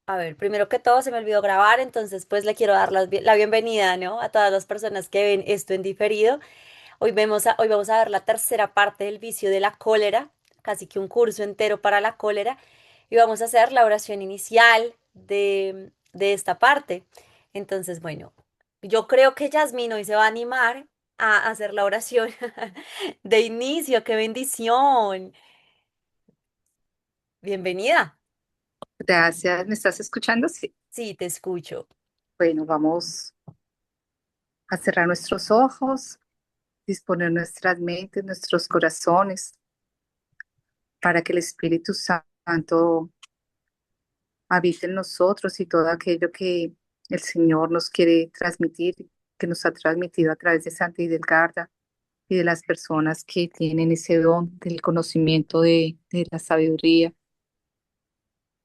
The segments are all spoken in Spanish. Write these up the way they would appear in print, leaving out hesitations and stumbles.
A ver, primero que todo se me olvidó grabar, entonces pues le quiero dar la bienvenida, ¿no? A todas las personas que ven esto en diferido. Hoy vamos a ver la tercera parte del vicio de la cólera, casi que un curso entero para la cólera, y vamos a hacer la oración inicial de esta parte. Entonces, bueno, yo creo que Yasmín hoy se va a animar a hacer la oración de inicio. ¡Qué bendición! Bienvenida. Gracias, ¿me estás escuchando? Sí. Sí, te escucho. Bueno, vamos a cerrar nuestros ojos, disponer nuestras mentes, nuestros corazones, para que el Espíritu Santo habite en nosotros y todo aquello que el Señor nos quiere transmitir, que nos ha transmitido a través de Santa Hidelgarda y de las personas que tienen ese don del conocimiento de la sabiduría,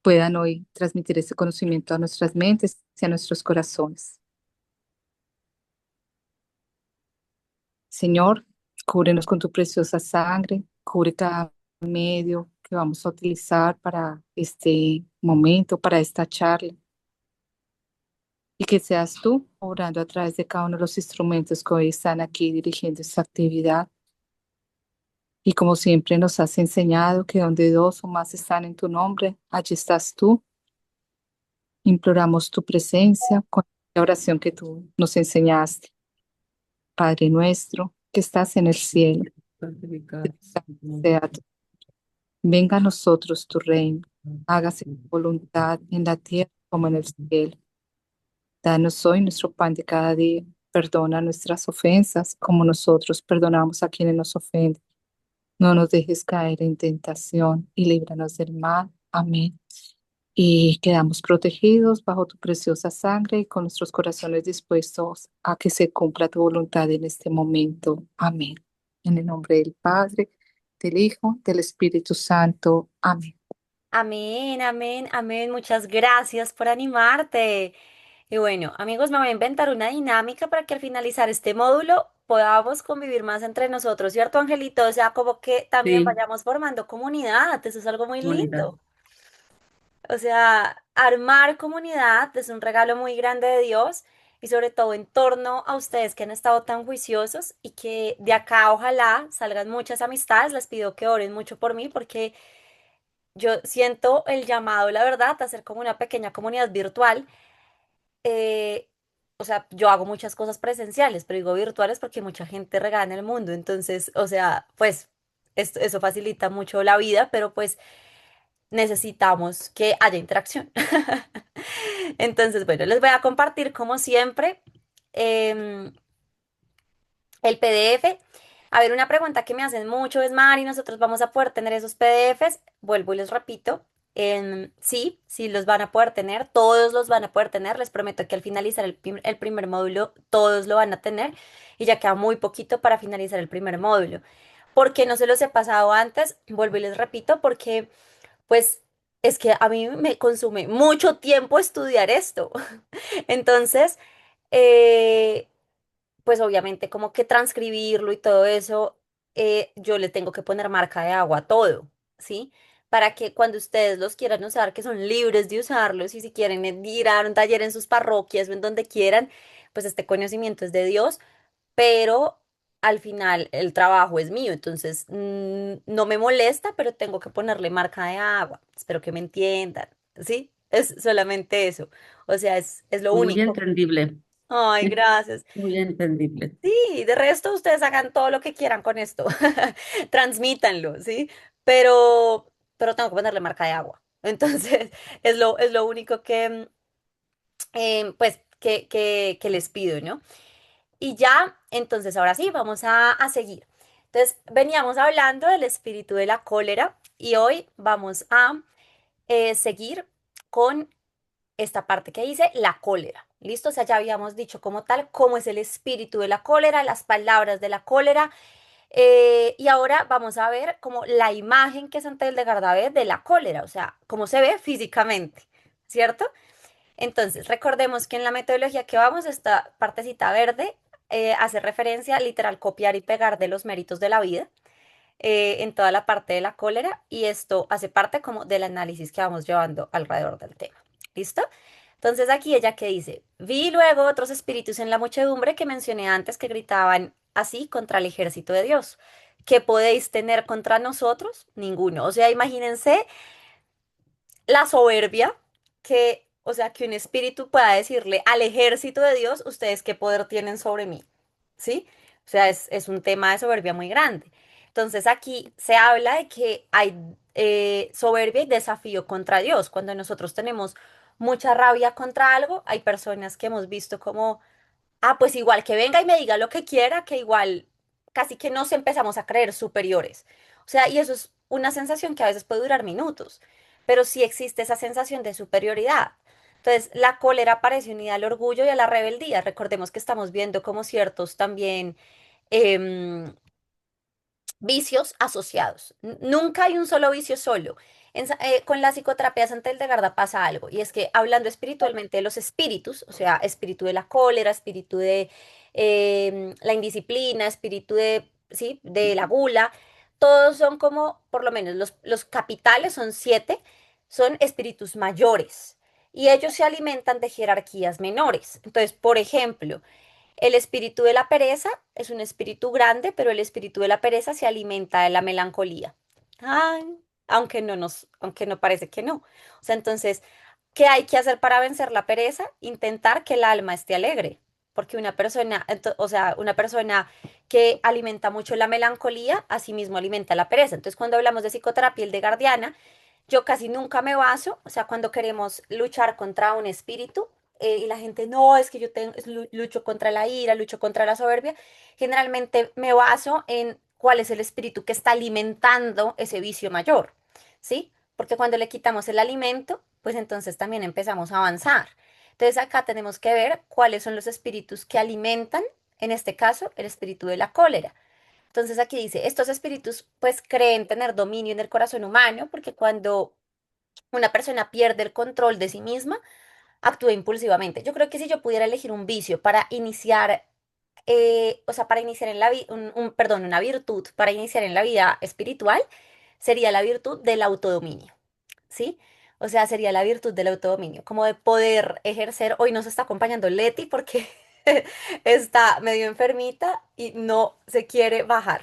puedan hoy transmitir ese conocimiento a nuestras mentes y a nuestros corazones. Señor, cúbrenos con tu preciosa sangre, cubre cada medio que vamos a utilizar para este momento, para esta charla, y que seas tú obrando a través de cada uno de los instrumentos que hoy están aquí dirigiendo esta actividad. Y como siempre nos has enseñado que donde dos o más están en tu nombre, allí estás tú. Imploramos tu presencia con la oración que tú nos enseñaste. Padre nuestro, que estás en el cielo, Santificado. sea tu venga a nosotros tu reino, hágase tu voluntad en la tierra como en el cielo. Danos hoy nuestro pan de cada día. Perdona nuestras ofensas como nosotros perdonamos a quienes nos ofenden. No nos dejes caer en tentación y líbranos del mal. Amén. Y quedamos protegidos bajo tu preciosa sangre y con nuestros corazones dispuestos a que se cumpla tu voluntad en este momento. Amén. En el nombre del Padre, del Hijo, del Espíritu Santo. Amén. Amén, amén, amén. Muchas gracias por animarte. Y bueno, amigos, me voy a inventar una dinámica para que al finalizar este módulo podamos convivir más entre nosotros, ¿cierto, Angelito? O sea, como que también Sí, vayamos formando comunidad. Eso es algo muy comunidad. lindo. O sea, armar comunidad es un regalo muy grande de Dios y sobre todo en torno a ustedes que han estado tan juiciosos y que de acá ojalá salgan muchas amistades. Les pido que oren mucho por mí porque yo siento el llamado, la verdad, a hacer como una pequeña comunidad virtual. eh, o sea, yo hago muchas cosas presenciales, pero digo virtuales porque mucha gente regala en el mundo. Entonces, o sea, pues eso facilita mucho la vida, pero pues necesitamos que haya interacción. Entonces, bueno, les voy a compartir como siempre em, el PDF. A ver, una pregunta que me hacen mucho es, Mari, ¿nosotros vamos a poder tener esos PDFs? Vuelvo y les repito. Sí, sí los van a poder tener, todos los van a poder tener. Les prometo que al finalizar el primer módulo, todos lo van a tener y ya queda muy poquito para finalizar el primer módulo. ¿Por qué no se los he pasado antes? Vuelvo y les repito, porque pues es que a mí me consume mucho tiempo estudiar esto. Entonces, eh, pues obviamente como que transcribirlo y todo eso, yo le tengo que poner marca de agua a todo, ¿sí? Para que cuando ustedes los quieran usar, que son libres de usarlos y si quieren ir a un taller en sus parroquias o en donde quieran, pues este conocimiento es de Dios, pero al final el trabajo es mío, entonces no me molesta, pero tengo que ponerle marca de agua. Espero que me entiendan, ¿sí? Es solamente eso. O sea, es lo Muy único. entendible. Ay, gracias. Muy entendible. Sí, de resto ustedes hagan todo lo que quieran con esto. Transmítanlo, ¿sí? Pero tengo que ponerle marca de agua. Entonces, es lo único que, pues, que les pido, ¿no? Y ya, entonces ahora sí, vamos a seguir. Entonces, veníamos hablando del espíritu de la cólera y hoy vamos a seguir con esta parte que dice la cólera. ¿Listo? O sea, ya habíamos dicho como tal cómo es el espíritu de la cólera, las palabras de la cólera. Y ahora vamos a ver como la imagen que Santa Hildegarda ve de la cólera, o sea, cómo se ve físicamente, ¿cierto? Entonces, recordemos que en la metodología que vamos, esta partecita verde hace referencia a literal copiar y pegar de los méritos de la vida. en toda la parte de la cólera y esto hace parte como del análisis que vamos llevando alrededor del tema. ¿Listo? Entonces aquí ella que dice, vi luego otros espíritus en la muchedumbre que mencioné antes que gritaban así contra el ejército de Dios. ¿Qué podéis tener contra nosotros? Ninguno. O sea, imagínense la soberbia que, o sea, que un espíritu pueda decirle al ejército de Dios, ustedes qué poder tienen sobre mí, ¿sí? O sea, es un tema de soberbia muy grande. Entonces aquí se habla de que hay soberbia y desafío contra Dios. Cuando nosotros tenemos mucha rabia contra algo, hay personas que hemos visto como pues igual que venga y me diga lo que quiera, que igual casi que nos empezamos a creer superiores. O sea, y eso es una sensación que a veces puede durar minutos, pero sí existe esa sensación de superioridad. Entonces, la cólera parece unida al orgullo y a la rebeldía. Recordemos que estamos viendo como ciertos también em, vicios asociados. Nunca hay un solo vicio solo. Con la psicoterapia de Santa Hildegarda pasa algo, y es que hablando espiritualmente de los espíritus, o sea, espíritu de la cólera, espíritu de la indisciplina, espíritu de, ¿sí? De la gula, todos son como, por lo menos los capitales son 7, son espíritus mayores, y ellos se alimentan de jerarquías menores. Entonces, por ejemplo, el espíritu de la pereza es un espíritu grande, pero el espíritu de la pereza se alimenta de la melancolía. Ay, aunque no parece que no. O sea, entonces, ¿qué hay que hacer para vencer la pereza? Intentar que el alma esté alegre. Porque una persona, o sea, una persona que alimenta mucho la melancolía, asimismo alimenta la pereza. Entonces, cuando hablamos de psicoterapia de Gardiana, yo casi nunca me baso, o sea, cuando queremos luchar contra un espíritu y la gente, no, es que yo lucho contra la ira, lucho contra la soberbia, generalmente me baso en cuál es el espíritu que está alimentando ese vicio mayor, ¿sí? Porque cuando le quitamos el alimento, pues entonces también empezamos a avanzar. Entonces acá tenemos que ver cuáles son los espíritus que alimentan, en este caso, el espíritu de la cólera. Entonces aquí dice, estos espíritus pues creen tener dominio en el corazón humano porque cuando una persona pierde el control de sí misma, actúa impulsivamente. Yo creo que si yo pudiera elegir un vicio para iniciar, o sea, para iniciar en la vida, perdón, una virtud para iniciar en la vida espiritual, sería la virtud del autodominio, ¿sí? O sea, sería la virtud del autodominio, como de poder ejercer. Hoy nos está acompañando Leti porque está medio enfermita y no se quiere bajar.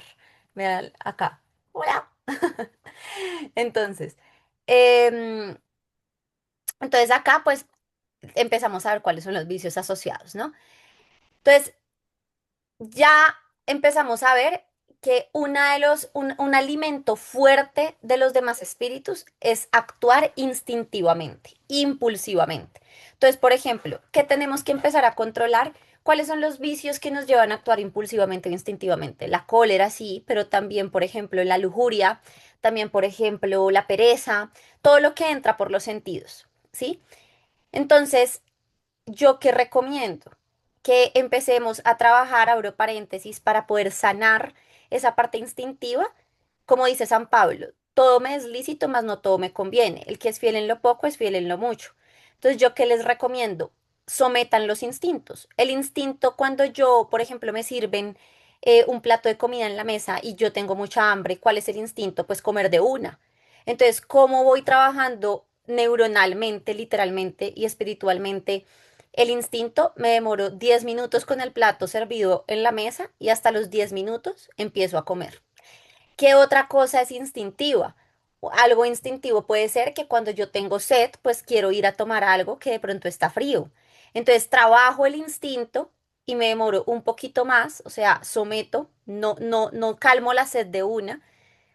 Vean acá. Hola. Entonces, em, entonces acá pues empezamos a ver cuáles son los vicios asociados, ¿no? Entonces, ya empezamos a ver que un alimento fuerte de los demás espíritus es actuar instintivamente, impulsivamente. Entonces, por ejemplo, ¿qué tenemos que empezar a controlar? ¿Cuáles son los vicios que nos llevan a actuar impulsivamente o instintivamente? La cólera, sí, pero también, por ejemplo, la lujuria, también, por ejemplo, la pereza, todo lo que entra por los sentidos, ¿sí? Entonces, ¿yo qué recomiendo? Que empecemos a trabajar, abro paréntesis, para poder sanar esa parte instintiva. Como dice San Pablo, todo me es lícito, mas no todo me conviene. El que es fiel en lo poco es fiel en lo mucho. Entonces, ¿yo qué les recomiendo? Sometan los instintos. El instinto, cuando yo, por ejemplo, me sirven un plato de comida en la mesa y yo tengo mucha hambre, ¿cuál es el instinto? Pues comer de una. Entonces, ¿cómo voy trabajando neuronalmente, literalmente y espiritualmente? El instinto, me demoro 10 minutos con el plato servido en la mesa y hasta los 10 minutos empiezo a comer. ¿Qué otra cosa es instintiva? Algo instintivo puede ser que cuando yo tengo sed, pues quiero ir a tomar algo que de pronto está frío. Entonces trabajo el instinto y me demoro un poquito más, o sea, someto, no calmo la sed de una,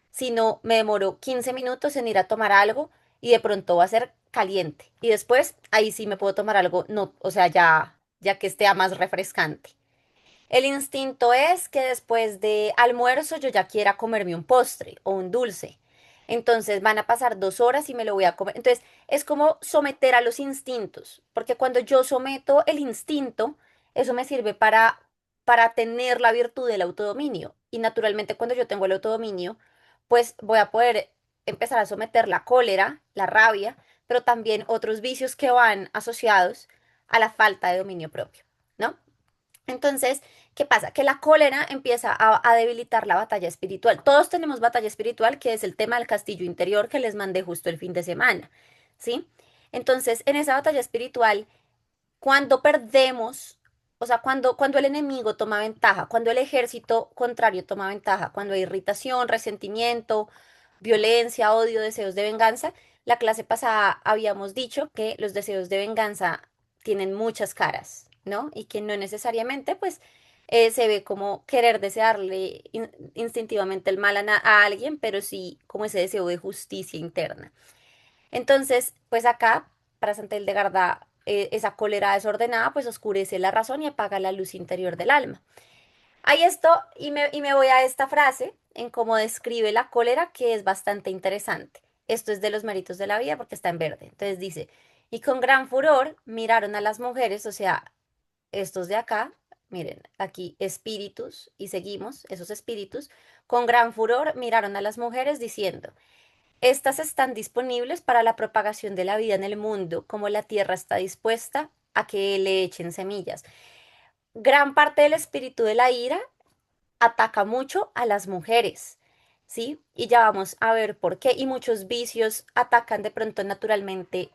sino me demoro 15 minutos en ir a tomar algo y de pronto va a ser caliente. Y después ahí sí me puedo tomar algo, no, o sea, ya que esté más refrescante. El instinto es que después de almuerzo yo ya quiera comerme un postre o un dulce. Entonces van a pasar 2 horas y me lo voy a comer. Entonces es como someter a los instintos, porque cuando yo someto el instinto, eso me sirve para tener la virtud del autodominio. Y naturalmente cuando yo tengo el autodominio, pues voy a poder empezar a someter la cólera, la rabia, pero también otros vicios que van asociados a la falta de dominio propio, ¿no? Entonces, ¿Qué pasa? Que la cólera empieza a debilitar la batalla espiritual. Todos tenemos batalla espiritual, que es el tema del castillo interior que les mandé justo el fin de semana, ¿sí? Entonces, en esa batalla espiritual, cuando perdemos, o sea, cuando el enemigo toma ventaja, cuando el ejército contrario toma ventaja, cuando hay irritación, resentimiento, violencia, odio, deseos de venganza, la clase pasada habíamos dicho que los deseos de venganza tienen muchas caras, ¿no? Y que no necesariamente, pues, se ve como querer desearle instintivamente el mal a alguien, pero sí como ese deseo de justicia interna. Entonces, pues acá, para Santa Hildegarda, esa cólera desordenada, pues oscurece la razón y apaga la luz interior del alma. Hay esto, y me voy a esta frase en cómo describe la cólera, que es bastante interesante. Esto es de los méritos de la vida porque está en verde. Entonces dice, y con gran furor miraron a las mujeres, o sea, estos de acá, miren, aquí espíritus, y seguimos, esos espíritus, con gran furor miraron a las mujeres diciendo, estas están disponibles para la propagación de la vida en el mundo, como la tierra está dispuesta a que le echen semillas. Gran parte del espíritu de la ira ataca mucho a las mujeres, ¿sí? Y ya vamos a ver por qué. Y muchos vicios atacan de pronto naturalmente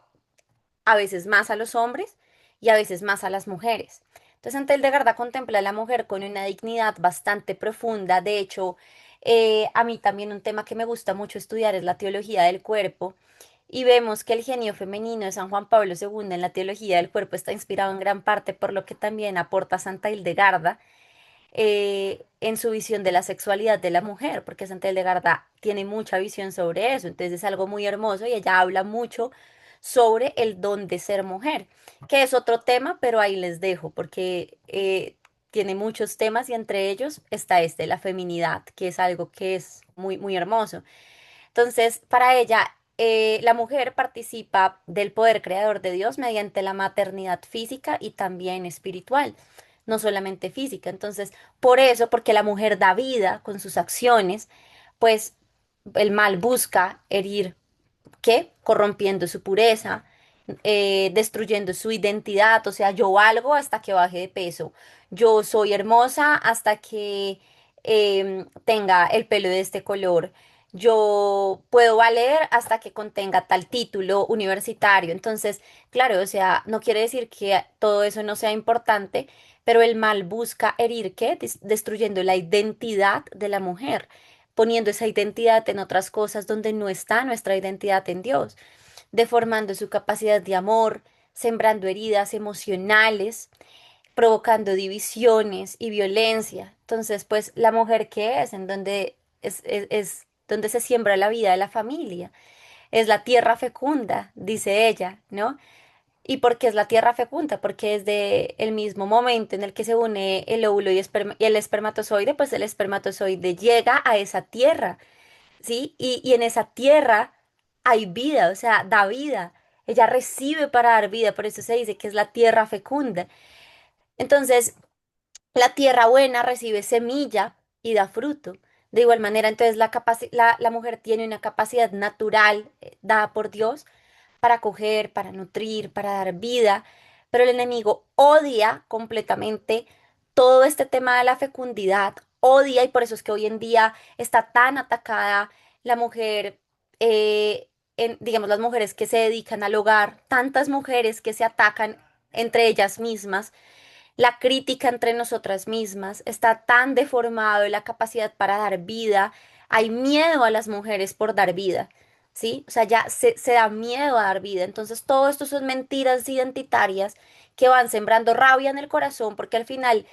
a veces más a los hombres y a veces más a las mujeres. Entonces, ante el de Garda contempla a la mujer con una dignidad bastante profunda. De hecho, a mí también un tema que me gusta mucho estudiar es la teología del cuerpo. Y vemos que el genio femenino de San Juan Pablo II en la teología del cuerpo está inspirado en gran parte por lo que también aporta Santa Hildegarda en su visión de la sexualidad de la mujer, porque Santa Hildegarda tiene mucha visión sobre eso, entonces es algo muy hermoso y ella habla mucho sobre el don de ser mujer, que es otro tema, pero ahí les dejo, porque tiene muchos temas y entre ellos está este, la feminidad, que es algo que es muy, muy hermoso. Entonces, para ella, la mujer participa del poder creador de Dios mediante la maternidad física y también espiritual, no solamente física. Entonces, por eso, porque la mujer da vida con sus acciones, pues el mal busca herir, ¿qué? Corrompiendo su pureza, destruyendo su identidad, o sea, yo valgo hasta que baje de peso, yo soy hermosa hasta que tenga el pelo de este color, yo puedo valer hasta que contenga tal título universitario. Entonces, claro, o sea, no quiere decir que todo eso no sea importante, pero el mal busca herir, ¿qué? Destruyendo la identidad de la mujer, poniendo esa identidad en otras cosas donde no está nuestra identidad en Dios, deformando su capacidad de amor, sembrando heridas emocionales, provocando divisiones y violencia. Entonces, pues, ¿la mujer qué es? En donde es donde se siembra la vida de la familia. Es la tierra fecunda, dice ella, ¿no? ¿Y por qué es la tierra fecunda? Porque desde el mismo momento en el que se une el óvulo y el espermatozoide, pues el espermatozoide llega a esa tierra, ¿sí? Y en esa tierra hay vida, o sea, da vida. Ella recibe para dar vida, por eso se dice que es la tierra fecunda. Entonces, la tierra buena recibe semilla y da fruto. De igual manera, entonces la mujer tiene una capacidad natural dada por Dios para coger, para nutrir, para dar vida, pero el enemigo odia completamente todo este tema de la fecundidad, odia y por eso es que hoy en día está tan atacada la mujer, digamos, las mujeres que se dedican al hogar, tantas mujeres que se atacan entre ellas mismas, la crítica entre nosotras mismas, está tan deformado la capacidad para dar vida, hay miedo a las mujeres por dar vida. ¿Sí? O sea, ya se da miedo a dar vida. Entonces, todo esto son mentiras identitarias que van sembrando rabia en el corazón, porque al final,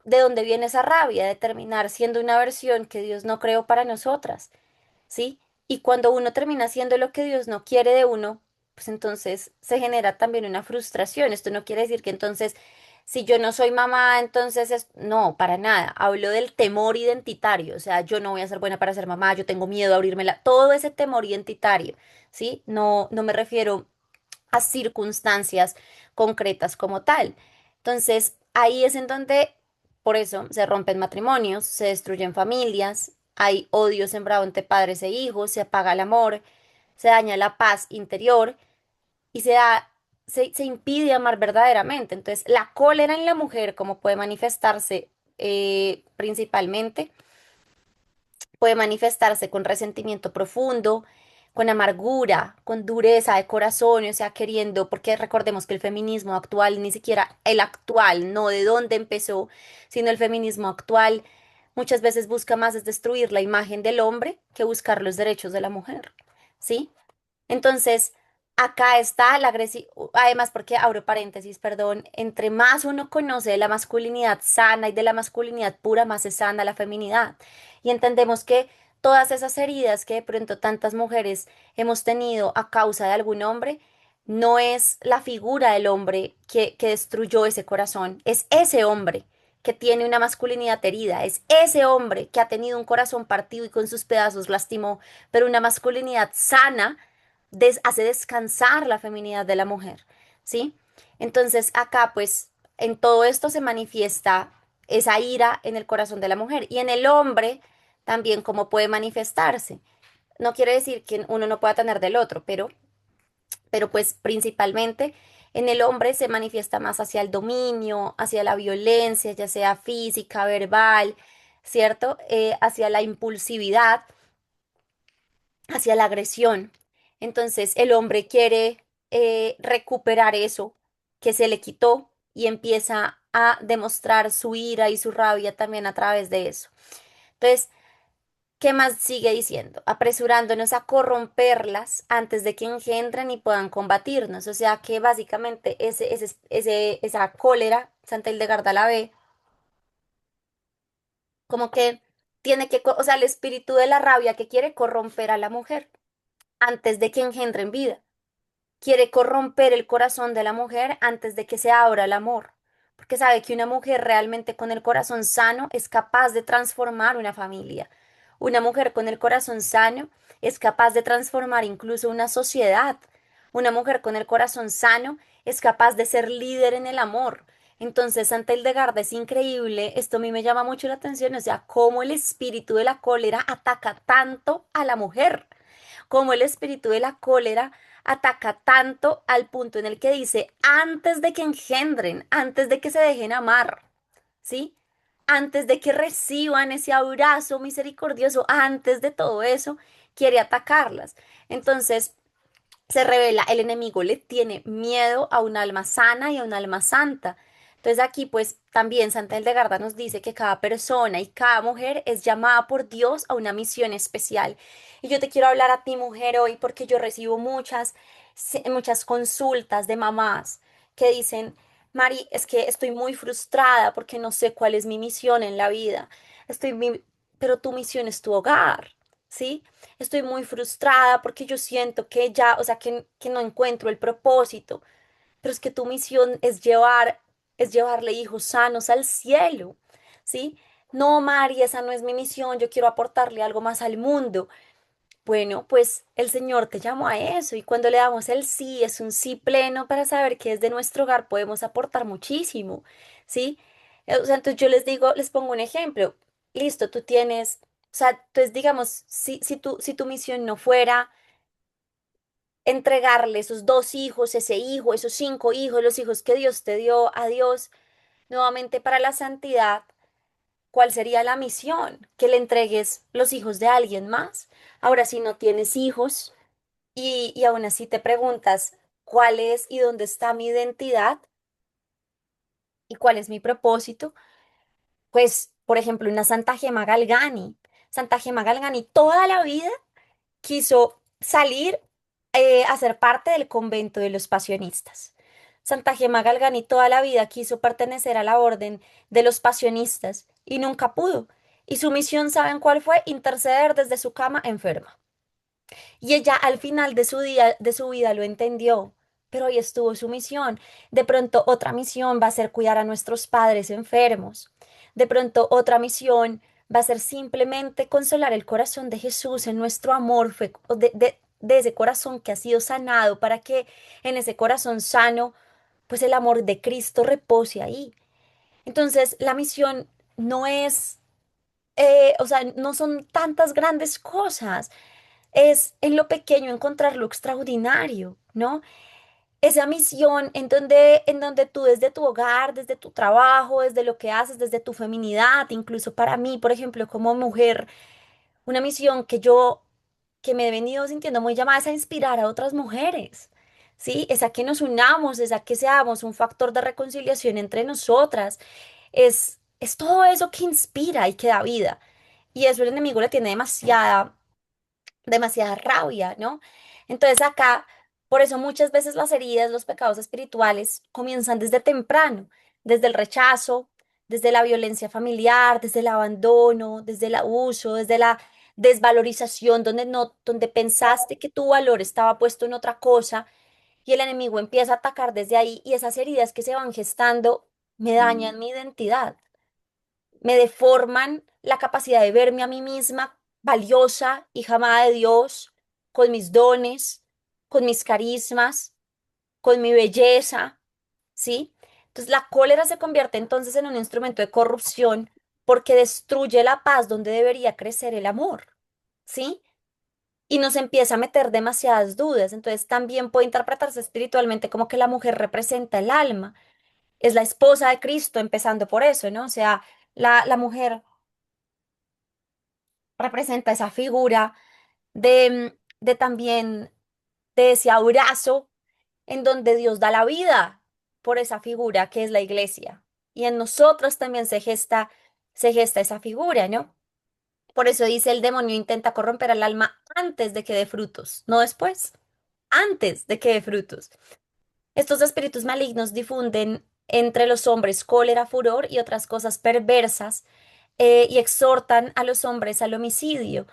¿de dónde viene esa rabia? De terminar siendo una versión que Dios no creó para nosotras, ¿sí? Y cuando uno termina haciendo lo que Dios no quiere de uno, pues entonces se genera también una frustración. Esto no quiere decir que entonces, si yo no soy mamá, entonces es... No, para nada. Hablo del temor identitario. O sea, yo no voy a ser buena para ser mamá, yo tengo miedo a abrírmela. Todo ese temor identitario, ¿sí? No, no me refiero a circunstancias concretas como tal. Entonces, ahí es en donde, por eso, se rompen matrimonios, se destruyen familias, hay odio sembrado entre padres e hijos, se apaga el amor, se daña la paz interior y se impide amar verdaderamente. Entonces, la cólera en la mujer, ¿cómo puede manifestarse? principalmente. Puede manifestarse con resentimiento profundo, con amargura, con dureza de corazón, o sea, queriendo, porque recordemos que el feminismo actual, ni siquiera el actual, no de dónde empezó, sino el feminismo actual, muchas veces busca más es destruir la imagen del hombre que buscar los derechos de la mujer, ¿sí? Entonces, acá está la agresividad, además porque abro paréntesis, perdón, entre más uno conoce de la masculinidad sana y de la masculinidad pura, más es sana la feminidad. Y entendemos que todas esas heridas que de pronto tantas mujeres hemos tenido a causa de algún hombre, no es la figura del hombre que destruyó ese corazón, es ese hombre que tiene una masculinidad herida, es ese hombre que ha tenido un corazón partido y con sus pedazos lastimó, pero una masculinidad sana hace descansar la feminidad de la mujer, ¿sí? Entonces acá pues en todo esto se manifiesta esa ira en el corazón de la mujer y en el hombre también cómo puede manifestarse. No quiere decir que uno no pueda tener del otro, pero pues principalmente en el hombre se manifiesta más hacia el dominio, hacia la violencia, ya sea física, verbal, ¿cierto? Hacia la impulsividad, hacia la agresión. Entonces el hombre quiere recuperar eso que se le quitó y empieza a demostrar su ira y su rabia también a través de eso. Entonces, ¿qué más sigue diciendo? Apresurándonos a corromperlas antes de que engendren y puedan combatirnos. O sea que básicamente esa cólera, Santa Hildegarda la ve como que tiene que, o sea, el espíritu de la rabia que quiere corromper a la mujer antes de que engendren vida. Quiere corromper el corazón de la mujer antes de que se abra el amor, porque sabe que una mujer realmente con el corazón sano es capaz de transformar una familia. Una mujer con el corazón sano es capaz de transformar incluso una sociedad. Una mujer con el corazón sano es capaz de ser líder en el amor. Entonces, Santa Hildegarda es increíble, esto a mí me llama mucho la atención, o sea, cómo el espíritu de la cólera ataca tanto a la mujer, cómo el espíritu de la cólera ataca tanto al punto en el que dice, antes de que engendren, antes de que se dejen amar, ¿sí? Antes de que reciban ese abrazo misericordioso, antes de todo eso, quiere atacarlas. Entonces, se revela, el enemigo le tiene miedo a un alma sana y a un alma santa. Entonces aquí pues también Santa Hildegarda nos dice que cada persona y cada mujer es llamada por Dios a una misión especial. Y yo te quiero hablar a ti mujer hoy porque yo recibo muchas consultas de mamás que dicen, Mari, es que estoy muy frustrada porque no sé cuál es mi misión en la vida. Pero tu misión es tu hogar, ¿sí? Estoy muy frustrada porque yo siento que ya, o sea, que no encuentro el propósito, pero es que tu misión es llevarle hijos sanos al cielo, ¿sí? No, Mari, esa no es mi misión, yo quiero aportarle algo más al mundo. Bueno, pues el Señor te llamó a eso y cuando le damos el sí, es un sí pleno para saber que desde nuestro hogar podemos aportar muchísimo, ¿sí? O sea, entonces yo les digo, les pongo un ejemplo. Listo, tú tienes, o sea, entonces digamos, si tu misión no fuera entregarle esos dos hijos, ese hijo, esos cinco hijos, los hijos que Dios te dio a Dios nuevamente para la santidad, ¿cuál sería la misión? Que le entregues los hijos de alguien más. Ahora, si no tienes hijos, y aún así te preguntas cuál es y dónde está mi identidad y cuál es mi propósito, pues, por ejemplo, una Santa Gema Galgani. Santa Gema Galgani toda la vida quiso salir a ser parte del convento de los pasionistas. Santa Gema Galgani toda la vida quiso pertenecer a la orden de los pasionistas y nunca pudo. Y su misión, ¿saben cuál fue? Interceder desde su cama enferma. Y ella al final de su día, de su vida lo entendió, pero ahí estuvo su misión. De pronto otra misión va a ser cuidar a nuestros padres enfermos. De pronto otra misión va a ser simplemente consolar el corazón de Jesús en nuestro amor, de ese corazón que ha sido sanado, para que en ese corazón sano, pues el amor de Cristo repose ahí. Entonces, la misión no es, o sea, no son tantas grandes cosas, es en lo pequeño encontrar lo extraordinario, ¿no? esa misión en donde tú desde tu hogar, desde tu trabajo, desde lo que haces, desde tu feminidad, incluso para mí, por ejemplo, como mujer, una misión que me he venido sintiendo muy llamada es a inspirar a otras mujeres, ¿sí? Es a que nos unamos, es a que seamos un factor de reconciliación entre nosotras, es todo eso que inspira y que da vida. Y eso el enemigo le tiene demasiada rabia, ¿no? Entonces acá, por eso muchas veces las heridas, los pecados espirituales comienzan desde temprano, desde el rechazo, desde la violencia familiar, desde el abandono, desde el abuso, desde la desvalorización, donde pensaste que tu valor estaba puesto en otra cosa y el enemigo empieza a atacar desde ahí y esas heridas que se van gestando me dañan mi identidad, me deforman la capacidad de verme a mí misma valiosa, hija amada de Dios, con mis dones, con mis carismas, con mi belleza, ¿sí? Entonces la cólera se convierte entonces en un instrumento de corrupción porque destruye la paz donde debería crecer el amor, ¿sí? Y nos empieza a meter demasiadas dudas. Entonces también puede interpretarse espiritualmente como que la mujer representa el alma. Es la esposa de Cristo, empezando por eso, ¿no? O sea, la mujer representa esa figura de también de ese abrazo en donde Dios da la vida por esa figura que es la iglesia. Y en nosotros también se gesta esa figura, ¿no? Por eso dice el demonio intenta corromper al alma antes de que dé frutos, no después, antes de que dé frutos. Estos espíritus malignos difunden entre los hombres cólera, furor y otras cosas perversas y exhortan a los hombres al homicidio.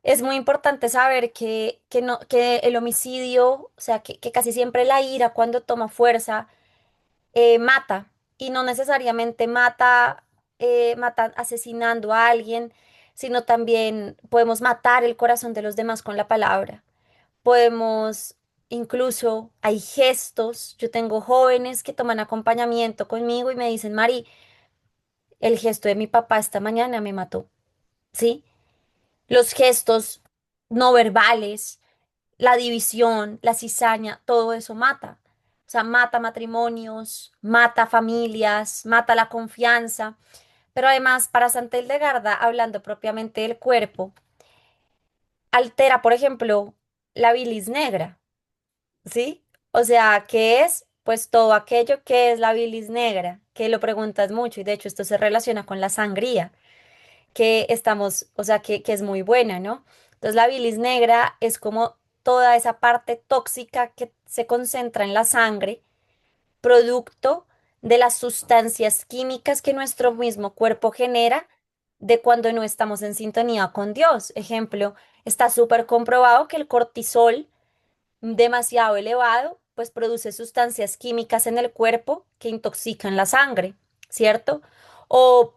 Es muy importante saber que el homicidio, o sea, que casi siempre la ira cuando toma fuerza, mata y no necesariamente mata asesinando a alguien, sino también podemos matar el corazón de los demás con la palabra. Podemos, incluso hay gestos, yo tengo jóvenes que toman acompañamiento conmigo y me dicen, Mari, el gesto de mi papá esta mañana me mató, ¿sí? Los gestos no verbales, la división, la cizaña, todo eso mata. O sea, mata matrimonios, mata familias, mata la confianza. Pero además, para Santa Hildegarda, hablando propiamente del cuerpo, altera, por ejemplo, la bilis negra, ¿sí? O sea, ¿qué es? Pues todo aquello que es la bilis negra, que lo preguntas mucho y de hecho esto se relaciona con la sangría que estamos, o sea, que es muy buena, ¿no? Entonces la bilis negra es como toda esa parte tóxica que se concentra en la sangre, producto de las sustancias químicas que nuestro mismo cuerpo genera de cuando no estamos en sintonía con Dios. Ejemplo, está súper comprobado que el cortisol demasiado elevado, pues produce sustancias químicas en el cuerpo que intoxican la sangre, ¿cierto? O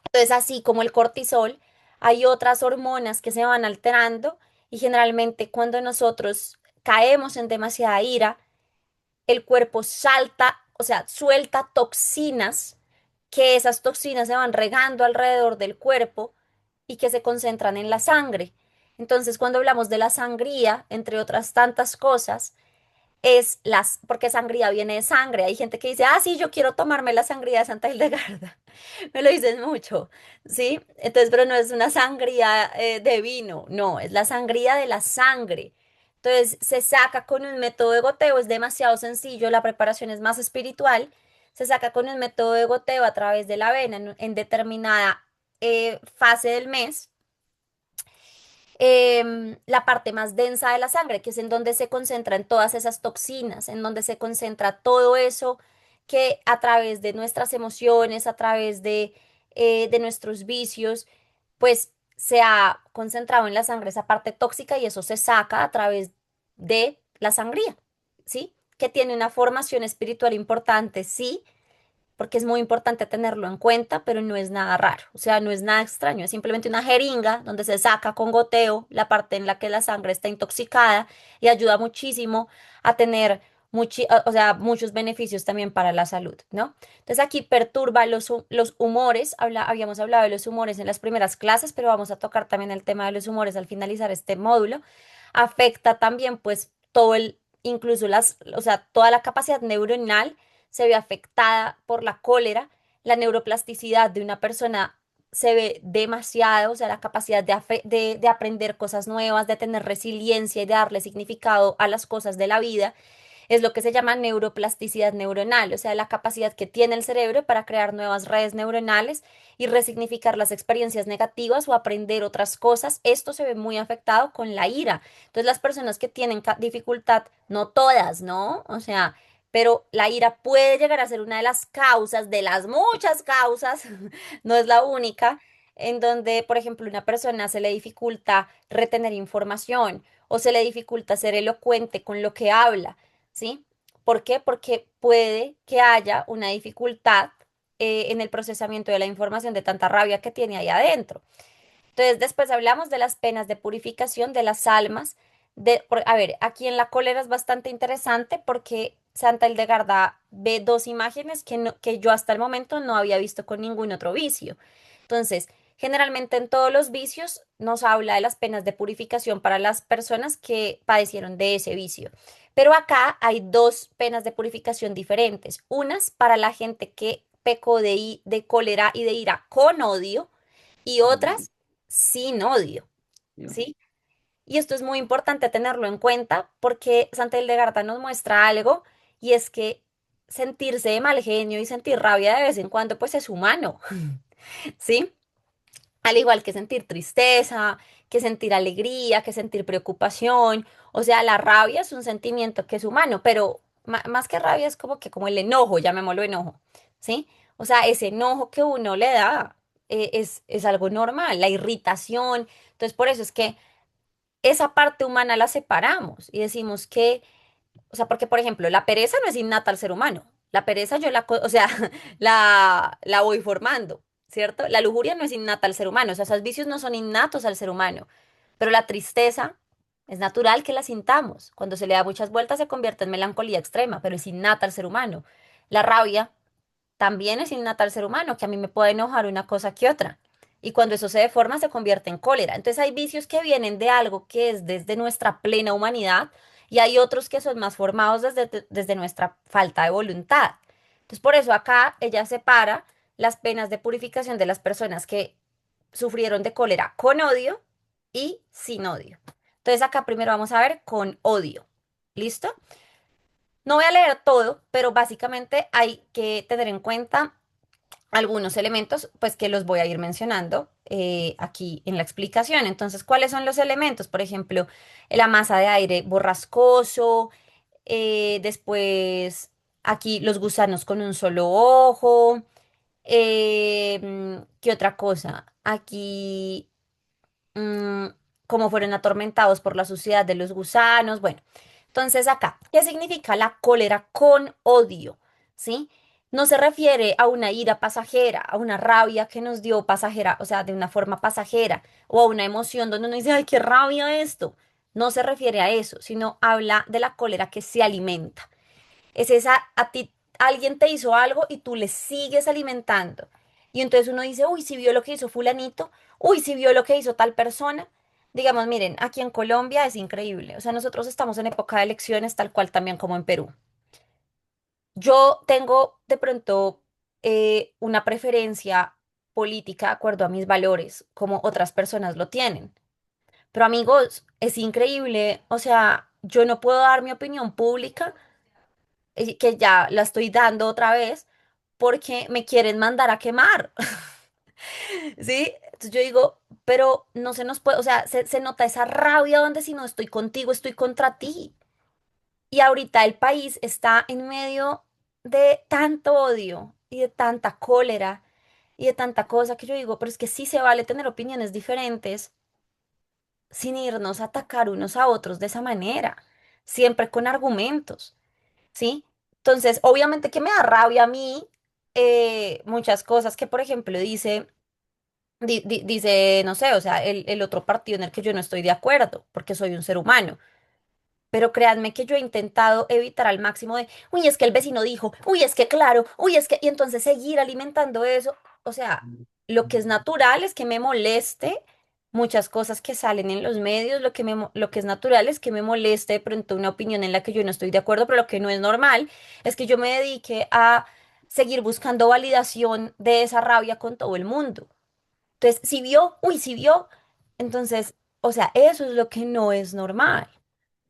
entonces, así como el cortisol, hay otras hormonas que se van alterando y generalmente cuando nosotros caemos en demasiada ira, el cuerpo salta, o sea, suelta toxinas, que esas toxinas se van regando alrededor del cuerpo y que se concentran en la sangre. Entonces, cuando hablamos de la sangría, entre otras tantas cosas, porque sangría viene de sangre. Hay gente que dice, ah, sí, yo quiero tomarme la sangría de Santa Hildegarda. Me lo dicen mucho, ¿sí? Entonces, pero no es una sangría de vino, no, es la sangría de la sangre. Entonces, se saca con un método de goteo, es demasiado sencillo, la preparación es más espiritual. Se saca con un método de goteo a través de la vena en determinada fase del mes la parte más densa de la sangre, que es en donde se concentran todas esas toxinas, en donde se concentra todo eso que a través de nuestras emociones, a través de nuestros vicios, pues se ha concentrado en la sangre esa parte tóxica y eso se saca a través de la sangría, ¿sí? Que tiene una formación espiritual importante, sí, porque es muy importante tenerlo en cuenta, pero no es nada raro, o sea, no es nada extraño, es simplemente una jeringa donde se saca con goteo la parte en la que la sangre está intoxicada y ayuda muchísimo a tener o sea, muchos beneficios también para la salud, ¿no? Entonces aquí perturba los humores, habíamos hablado de los humores en las primeras clases, pero vamos a tocar también el tema de los humores al finalizar este módulo. Afecta también pues todo el incluso o sea, toda la capacidad neuronal se ve afectada por la cólera, la neuroplasticidad de una persona se ve demasiado, o sea, la capacidad de aprender cosas nuevas, de tener resiliencia y de darle significado a las cosas de la vida es lo que se llama neuroplasticidad neuronal, o sea, la capacidad que tiene el cerebro para crear nuevas redes neuronales y resignificar las experiencias negativas o aprender otras cosas. Esto se ve muy afectado con la ira. Entonces, las personas que tienen dificultad, no todas, ¿no? O sea, pero la ira puede llegar a ser una de las causas, de las muchas causas, no es la única, en donde, por ejemplo, una persona se le dificulta retener información o se le dificulta ser elocuente con lo que habla. ¿Sí? ¿Por qué? Porque puede que haya una dificultad en el procesamiento de la información de tanta rabia que tiene ahí adentro. Entonces, después hablamos de las penas de purificación de las almas. A ver, aquí en la cólera es bastante interesante porque Santa Hildegarda ve dos imágenes que yo hasta el momento no había visto con ningún otro vicio. Entonces, generalmente en todos los vicios nos habla de las penas de purificación para las personas que padecieron de ese vicio. Pero acá hay dos penas de purificación diferentes. Unas para la gente que pecó de cólera y de ira con odio y otras sin odio, ¿sí? Y esto es muy importante tenerlo en cuenta porque Santa Hildegarda nos muestra algo y es que sentirse de mal genio y sentir rabia de vez en cuando pues es humano, ¿sí? Al igual que sentir tristeza, que sentir alegría, que sentir preocupación. O sea, la rabia es un sentimiento que es humano, pero más que rabia es como que como el enojo, llamémoslo enojo, ¿sí? O sea, ese enojo que uno le da es algo normal, la irritación. Entonces, por eso es que esa parte humana la separamos y decimos que o sea, porque, por ejemplo, la pereza no es innata al ser humano. La pereza yo o sea, la voy formando, ¿cierto? La lujuria no es innata al ser humano. O sea, esos vicios no son innatos al ser humano. Pero la tristeza es natural que la sintamos. Cuando se le da muchas vueltas se convierte en melancolía extrema, pero es innata al ser humano. La rabia también es innata al ser humano, que a mí me puede enojar una cosa que otra. Y cuando eso se deforma, se convierte en cólera. Entonces hay vicios que vienen de algo que es desde nuestra plena humanidad y hay otros que son más formados desde nuestra falta de voluntad. Entonces por eso acá ella separa las penas de purificación de las personas que sufrieron de cólera con odio y sin odio. Entonces acá primero vamos a ver con odio. ¿Listo? No voy a leer todo, pero básicamente hay que tener en cuenta algunos elementos, pues que los voy a ir mencionando aquí en la explicación. Entonces, ¿cuáles son los elementos? Por ejemplo, la masa de aire borrascoso, después aquí los gusanos con un solo ojo, ¿qué otra cosa? Aquí mm, cómo fueron atormentados por la suciedad de los gusanos. Bueno, entonces acá, ¿qué significa la cólera con odio? ¿Sí? No se refiere a una ira pasajera, a una rabia que nos dio pasajera, o sea, de una forma pasajera, o a una emoción donde uno dice, ay, qué rabia esto. No se refiere a eso, sino habla de la cólera que se alimenta. Es esa, a ti alguien te hizo algo y tú le sigues alimentando. Y entonces uno dice, uy, si vio lo que hizo fulanito, uy, si vio lo que hizo tal persona. Digamos, miren, aquí en Colombia es increíble. O sea, nosotros estamos en época de elecciones, tal cual también como en Perú. Yo tengo de pronto una preferencia política de acuerdo a mis valores, como otras personas lo tienen. Pero amigos, es increíble. O sea, yo no puedo dar mi opinión pública que ya la estoy dando otra vez porque me quieren mandar a quemar, ¿sí? Entonces yo digo, pero no se nos puede, o sea, se nota esa rabia donde si no estoy contigo, estoy contra ti. Y ahorita el país está en medio de tanto odio y de tanta cólera y de tanta cosa que yo digo, pero es que sí se vale tener opiniones diferentes sin irnos a atacar unos a otros de esa manera, siempre con argumentos. ¿Sí? Entonces, obviamente que me da rabia a mí muchas cosas que, por ejemplo, dice, no sé, o sea, el otro partido en el que yo no estoy de acuerdo, porque soy un ser humano. Pero créanme que yo he intentado evitar al máximo de, uy, es que el vecino dijo, uy, es que claro, uy, es que, y entonces seguir alimentando eso. O sea, lo que es natural es que me moleste, muchas cosas que salen en los medios, lo que es natural es que me moleste de pronto una opinión en la que yo no estoy de acuerdo, pero lo que no es normal es que yo me dedique a seguir buscando validación de esa rabia con todo el mundo. Entonces, si vio, uy, si vio, entonces, o sea, eso es lo que no es normal,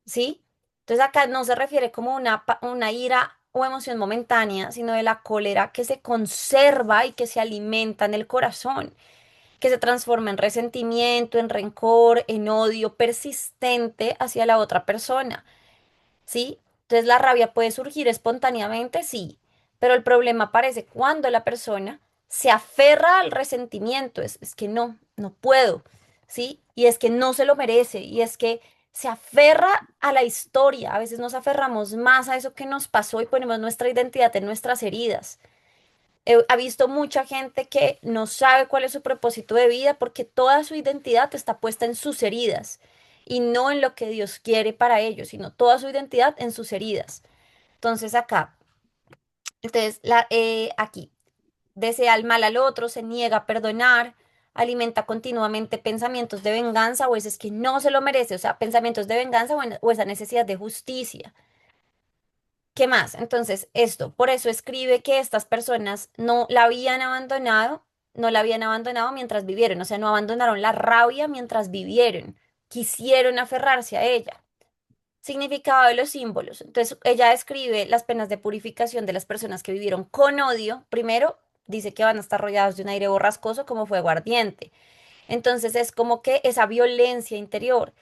¿sí? Entonces acá no se refiere como una ira o emoción momentánea, sino de la cólera que se conserva y que se alimenta en el corazón, que se transforma en resentimiento, en rencor, en odio persistente hacia la otra persona. ¿Sí? Entonces la rabia puede surgir espontáneamente, sí, pero el problema aparece cuando la persona se aferra al resentimiento, es que no, no puedo, ¿sí? Y es que no se lo merece, y es que se aferra a la historia, a veces nos aferramos más a eso que nos pasó y ponemos nuestra identidad en nuestras heridas. Ha visto mucha gente que no sabe cuál es su propósito de vida porque toda su identidad está puesta en sus heridas y no en lo que Dios quiere para ellos, sino toda su identidad en sus heridas. Entonces aquí, desea el mal al otro, se niega a perdonar, alimenta continuamente pensamientos de venganza o es que no se lo merece, o sea, pensamientos de venganza o esa necesidad de justicia. ¿Qué más? Entonces, esto, por eso escribe que estas personas no la habían abandonado mientras vivieron, o sea, no abandonaron la rabia mientras vivieron, quisieron aferrarse a ella. Significado de los símbolos. Entonces, ella describe las penas de purificación de las personas que vivieron con odio. Primero, dice que van a estar rodeados de un aire borrascoso como fuego ardiente. Entonces es como que esa violencia interior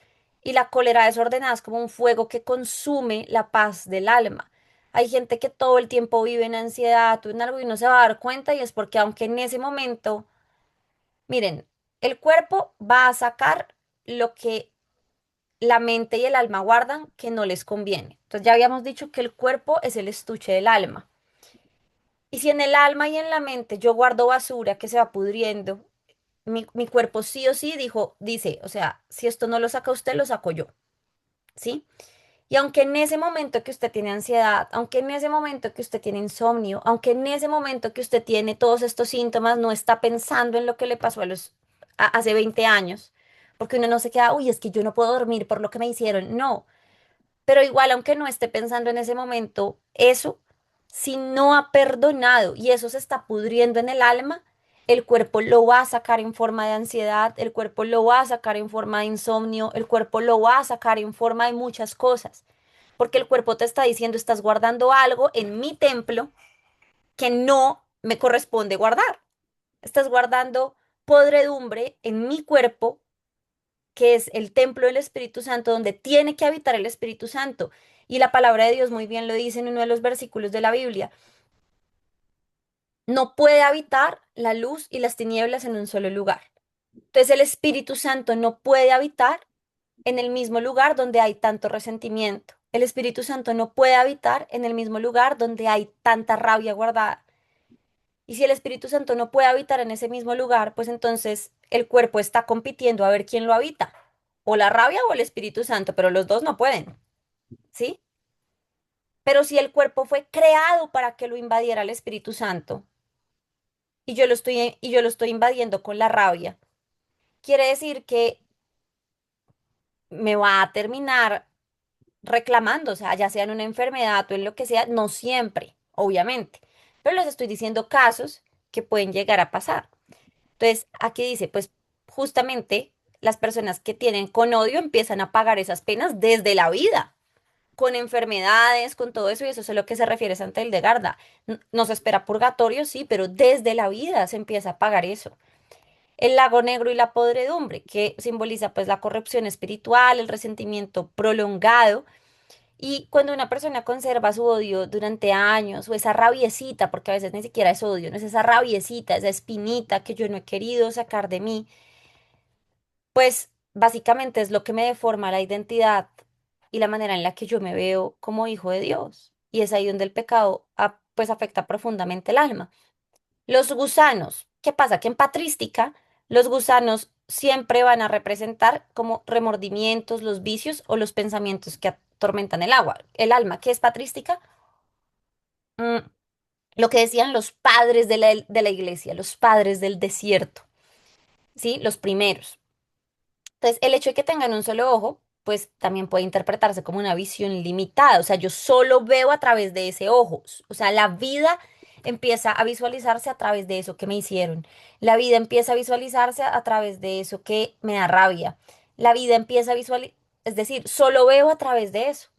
y la cólera desordenada es como un fuego que consume la paz del alma. Hay gente que todo el tiempo vive en ansiedad o en algo y no se va a dar cuenta y es porque aunque en ese momento, miren, el cuerpo va a sacar lo que la mente y el alma guardan que no les conviene. Entonces ya habíamos dicho que el cuerpo es el estuche del alma. Y si en el alma y en la mente yo guardo basura que se va pudriendo, mi cuerpo sí o sí dice, o sea, si esto no lo saca usted, lo saco yo, ¿sí? Y aunque en ese momento que usted tiene ansiedad, aunque en ese momento que usted tiene insomnio, aunque en ese momento que usted tiene todos estos síntomas, no está pensando en lo que le pasó hace 20 años, porque uno no se queda, uy, es que yo no puedo dormir por lo que me hicieron. No, pero igual, aunque no esté pensando en ese momento eso, si no ha perdonado y eso se está pudriendo en el alma, el cuerpo lo va a sacar en forma de ansiedad, el cuerpo lo va a sacar en forma de insomnio, el cuerpo lo va a sacar en forma de muchas cosas, porque el cuerpo te está diciendo, estás guardando algo en mi templo que no me corresponde guardar. Estás guardando podredumbre en mi cuerpo que es el templo del Espíritu Santo, donde tiene que habitar el Espíritu Santo. Y la palabra de Dios muy bien lo dice en uno de los versículos de la Biblia. No puede habitar la luz y las tinieblas en un solo lugar. Entonces el Espíritu Santo no puede habitar en el mismo lugar donde hay tanto resentimiento. El Espíritu Santo no puede habitar en el mismo lugar donde hay tanta rabia guardada. Y si el Espíritu Santo no puede habitar en ese mismo lugar, pues entonces el cuerpo está compitiendo a ver quién lo habita, o la rabia o el Espíritu Santo, pero los dos no pueden, ¿sí? Pero si el cuerpo fue creado para que lo invadiera el Espíritu Santo y yo lo estoy invadiendo con la rabia, quiere decir que me va a terminar reclamando, o sea, ya sea en una enfermedad o en lo que sea, no siempre, obviamente, pero les estoy diciendo casos que pueden llegar a pasar. Entonces, aquí dice, pues justamente las personas que tienen con odio empiezan a pagar esas penas desde la vida, con enfermedades, con todo eso, y eso es a lo que se refiere Santa Hildegarda. No se espera purgatorio, sí, pero desde la vida se empieza a pagar eso. El lago negro y la podredumbre, que simboliza pues la corrupción espiritual, el resentimiento prolongado. Y cuando una persona conserva su odio durante años, o esa rabiecita, porque a veces ni siquiera es odio, no es esa rabiecita, esa espinita que yo no he querido sacar de mí, pues básicamente es lo que me deforma la identidad y la manera en la que yo me veo como hijo de Dios. Y es ahí donde el pecado pues afecta profundamente el alma. Los gusanos, ¿qué pasa? Que en patrística los gusanos siempre van a representar como remordimientos, los vicios o los pensamientos que atormentan el alma. ¿Qué es patrística? Mm, lo que decían los padres de la iglesia, los padres del desierto, ¿sí? Los primeros. Entonces, el hecho de que tengan un solo ojo, pues también puede interpretarse como una visión limitada. O sea, yo solo veo a través de ese ojo. O sea, la vida empieza a visualizarse a través de eso que me hicieron. La vida empieza a visualizarse a través de eso que me da rabia. La vida empieza a visualizar, es decir, solo veo a través de eso.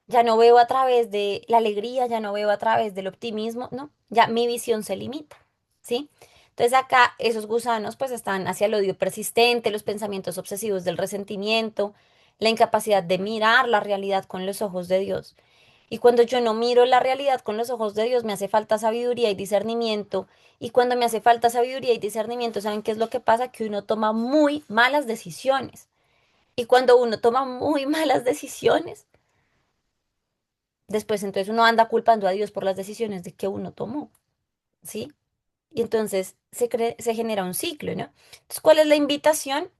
Ya no veo a través de la alegría, ya no veo a través del optimismo, no, ya mi visión se limita, ¿sí? Entonces acá esos gusanos pues están hacia el odio persistente, los pensamientos obsesivos del resentimiento, la incapacidad de mirar la realidad con los ojos de Dios. Y cuando yo no miro la realidad con los ojos de Dios, me hace falta sabiduría y discernimiento. Y cuando me hace falta sabiduría y discernimiento, ¿saben qué es lo que pasa? Que uno toma muy malas decisiones. Y cuando uno toma muy malas decisiones, después entonces uno anda culpando a Dios por las decisiones de que uno tomó, ¿sí? Y entonces se genera un ciclo, ¿no? Entonces, ¿cuál es la invitación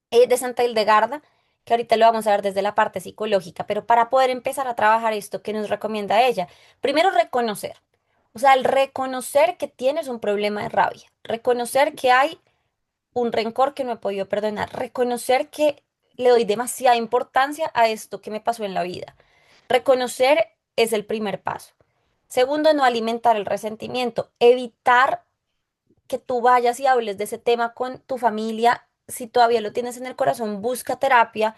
de Santa Hildegarda? Que ahorita lo vamos a ver desde la parte psicológica, pero para poder empezar a trabajar esto, ¿qué nos recomienda ella? Primero, reconocer. O sea, el reconocer que tienes un problema de rabia, reconocer que hay un rencor que no he podido perdonar, reconocer que le doy demasiada importancia a esto que me pasó en la vida. Reconocer es el primer paso. Segundo, no alimentar el resentimiento, evitar que tú vayas y hables de ese tema con tu familia. Si todavía lo tienes en el corazón, busca terapia,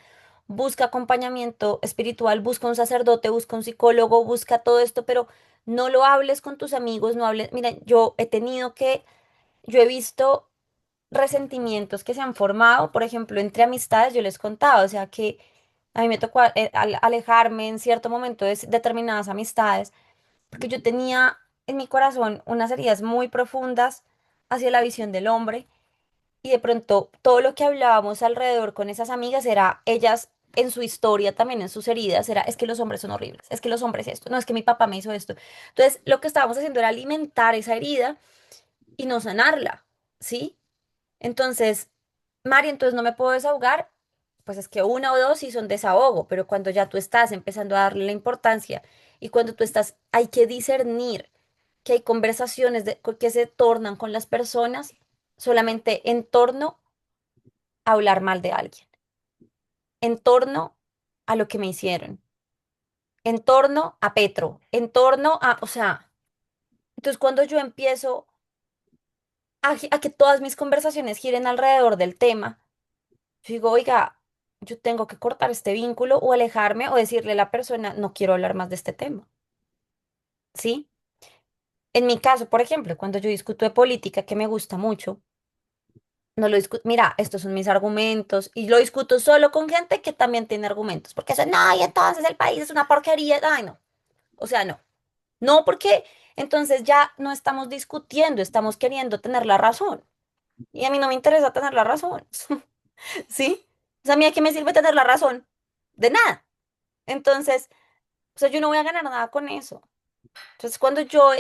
busca acompañamiento espiritual, busca un sacerdote, busca un psicólogo, busca todo esto, pero no lo hables con tus amigos, no hables. Mira, yo he visto resentimientos que se han formado, por ejemplo, entre amistades, yo les contaba, o sea que a mí me tocó alejarme en cierto momento de determinadas amistades, porque yo tenía en mi corazón unas heridas muy profundas hacia la visión del hombre y de pronto todo lo que hablábamos alrededor con esas amigas era ellas en su historia, también en sus heridas, era es que los hombres son horribles, es que los hombres esto, no es que mi papá me hizo esto. Entonces, lo que estábamos haciendo era alimentar esa herida y no sanarla, ¿sí? Entonces, Mari, entonces no me puedo desahogar, pues es que una o dos sí son desahogo, pero cuando ya tú estás empezando a darle la importancia y cuando tú estás, hay que discernir que hay conversaciones que se tornan con las personas solamente en torno a hablar mal de alguien, en torno a lo que me hicieron, en torno a Petro, en torno a, o sea, entonces cuando yo empiezo a que todas mis conversaciones giren alrededor del tema, yo digo, oiga, yo tengo que cortar este vínculo o alejarme o decirle a la persona, no quiero hablar más de este tema, ¿sí? En mi caso, por ejemplo, cuando yo discuto de política, que me gusta mucho, no lo discuto, mira, estos son mis argumentos y lo discuto solo con gente que también tiene argumentos, porque eso, no, y entonces el país es una porquería, ay, no, o sea, no, no, porque entonces ya no estamos discutiendo, estamos queriendo tener la razón y a mí no me interesa tener la razón, ¿sí? O sea, a mí, ¿a qué me sirve tener la razón? De nada. Entonces, o sea, yo no voy a ganar nada con eso. Entonces, cuando yo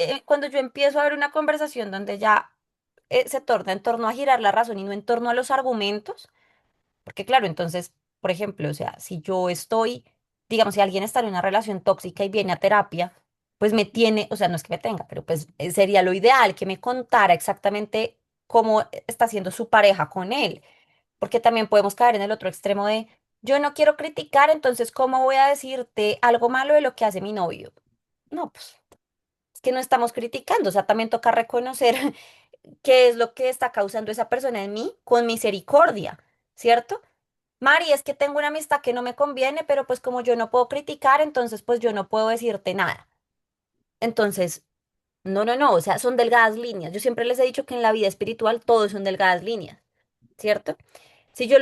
empiezo a ver una conversación donde ya se torna en torno a girar la razón y no en torno a los argumentos, porque claro, entonces, por ejemplo, o sea, si yo estoy, digamos, si alguien está en una relación tóxica y viene a terapia, pues me tiene, o sea, no es que me tenga, pero pues sería lo ideal que me contara exactamente cómo está haciendo su pareja con él, porque también podemos caer en el otro extremo de, yo no quiero criticar, entonces, ¿cómo voy a decirte algo malo de lo que hace mi novio? No, pues es que no estamos criticando, o sea, también toca reconocer qué es lo que está causando esa persona en mí con misericordia, ¿cierto? Mari, es que tengo una amistad que no me conviene, pero pues como yo no puedo criticar, entonces pues yo no puedo decirte nada. Entonces, no, o sea, son delgadas líneas. Yo siempre les he dicho que en la vida espiritual todo son delgadas líneas, ¿cierto? Si yo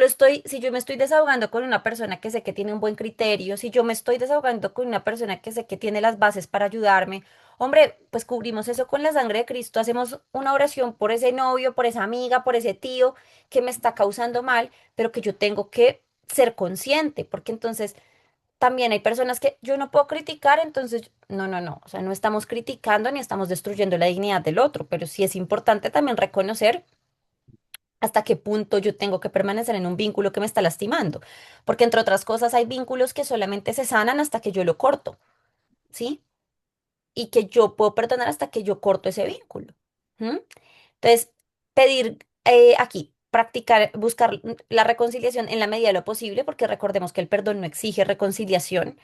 me estoy desahogando con una persona que sé que tiene un buen criterio, si yo me estoy desahogando con una persona que sé que tiene las bases para ayudarme, hombre, pues cubrimos eso con la sangre de Cristo, hacemos una oración por ese novio, por esa amiga, por ese tío que me está causando mal, pero que yo tengo que ser consciente, porque entonces también hay personas que yo no puedo criticar, entonces no, o sea, no estamos criticando ni estamos destruyendo la dignidad del otro, pero sí es importante también reconocer hasta qué punto yo tengo que permanecer en un vínculo que me está lastimando. Porque entre otras cosas hay vínculos que solamente se sanan hasta que yo lo corto, ¿sí? Y que yo puedo perdonar hasta que yo corto ese vínculo. ¿M? Entonces, pedir aquí. practicar, buscar la reconciliación en la medida de lo posible, porque recordemos que el perdón no exige reconciliación,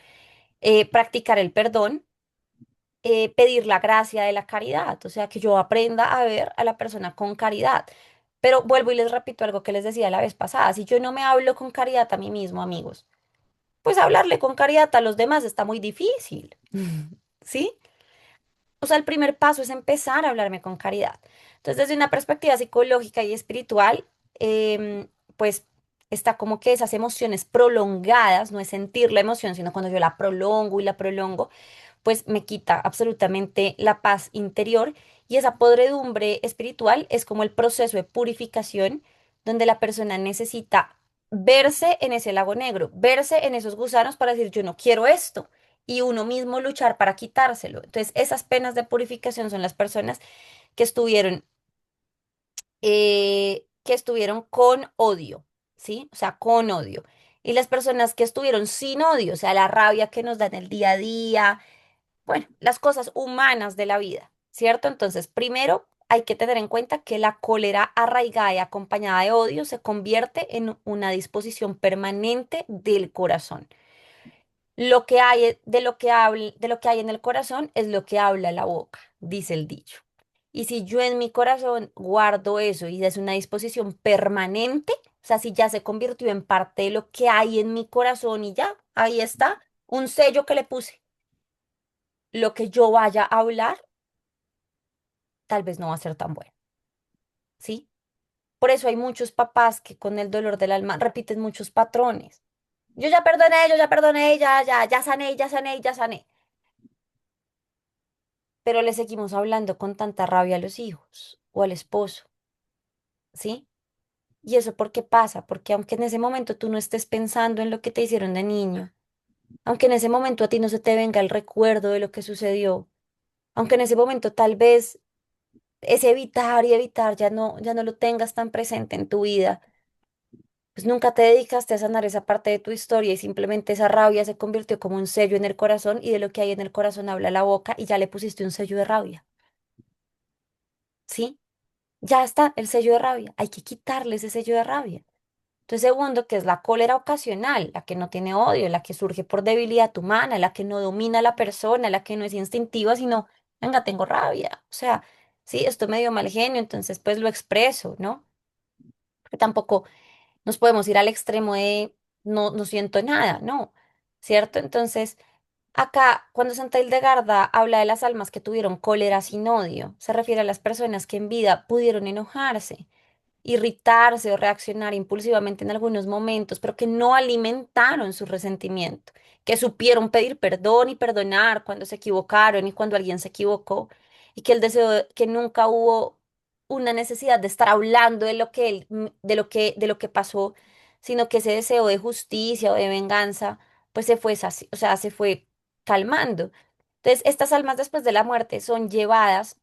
practicar el perdón, pedir la gracia de la caridad, o sea, que yo aprenda a ver a la persona con caridad. Pero vuelvo y les repito algo que les decía la vez pasada, si yo no me hablo con caridad a mí mismo, amigos, pues hablarle con caridad a los demás está muy difícil, ¿sí? O sea, el primer paso es empezar a hablarme con caridad. Entonces, desde una perspectiva psicológica y espiritual, pues está como que esas emociones prolongadas, no es sentir la emoción, sino cuando yo la prolongo y la prolongo, pues me quita absolutamente la paz interior y esa podredumbre espiritual es como el proceso de purificación donde la persona necesita verse en ese lago negro, verse en esos gusanos para decir, yo no quiero esto y uno mismo luchar para quitárselo. Entonces, esas penas de purificación son las personas que estuvieron con odio, ¿sí? O sea, con odio. Y las personas que estuvieron sin odio, o sea, la rabia que nos da en el día a día, bueno, las cosas humanas de la vida, ¿cierto? Entonces, primero hay que tener en cuenta que la cólera arraigada y acompañada de odio se convierte en una disposición permanente del corazón. Lo que hay de lo que hay en el corazón es lo que habla la boca, dice el dicho. Y si yo en mi corazón guardo eso y es una disposición permanente, o sea, si ya se convirtió en parte de lo que hay en mi corazón y ya, ahí está, un sello que le puse. Lo que yo vaya a hablar tal vez no va a ser tan bueno, ¿sí? Por eso hay muchos papás que con el dolor del alma repiten muchos patrones. Yo ya perdoné, ya sané, ya sané, ya sané. Pero le seguimos hablando con tanta rabia a los hijos o al esposo, ¿sí? ¿Y eso por qué pasa? Porque aunque en ese momento tú no estés pensando en lo que te hicieron de niño, aunque en ese momento a ti no se te venga el recuerdo de lo que sucedió, aunque en ese momento tal vez ese evitar y evitar ya no lo tengas tan presente en tu vida, pues nunca te dedicaste a sanar esa parte de tu historia y simplemente esa rabia se convirtió como un sello en el corazón y de lo que hay en el corazón habla la boca y ya le pusiste un sello de rabia, ¿sí? Ya está el sello de rabia, hay que quitarle ese sello de rabia. Entonces, segundo, que es la cólera ocasional, la que no tiene odio, la que surge por debilidad humana, la que no domina a la persona, la que no es instintiva, sino, venga, tengo rabia. O sea, sí, esto me dio mal genio, entonces pues lo expreso, ¿no? Porque tampoco nos podemos ir al extremo de no siento nada, ¿no? ¿Cierto? Entonces, acá, cuando Santa Hildegarda habla de las almas que tuvieron cólera sin odio, se refiere a las personas que en vida pudieron enojarse, irritarse o reaccionar impulsivamente en algunos momentos, pero que no alimentaron su resentimiento, que supieron pedir perdón y perdonar cuando se equivocaron y cuando alguien se equivocó, y que el deseo, que nunca hubo una necesidad de estar hablando de lo que de lo que pasó, sino que ese deseo de justicia o de venganza, pues se fue, o sea, se fue calmando. Entonces, estas almas después de la muerte son llevadas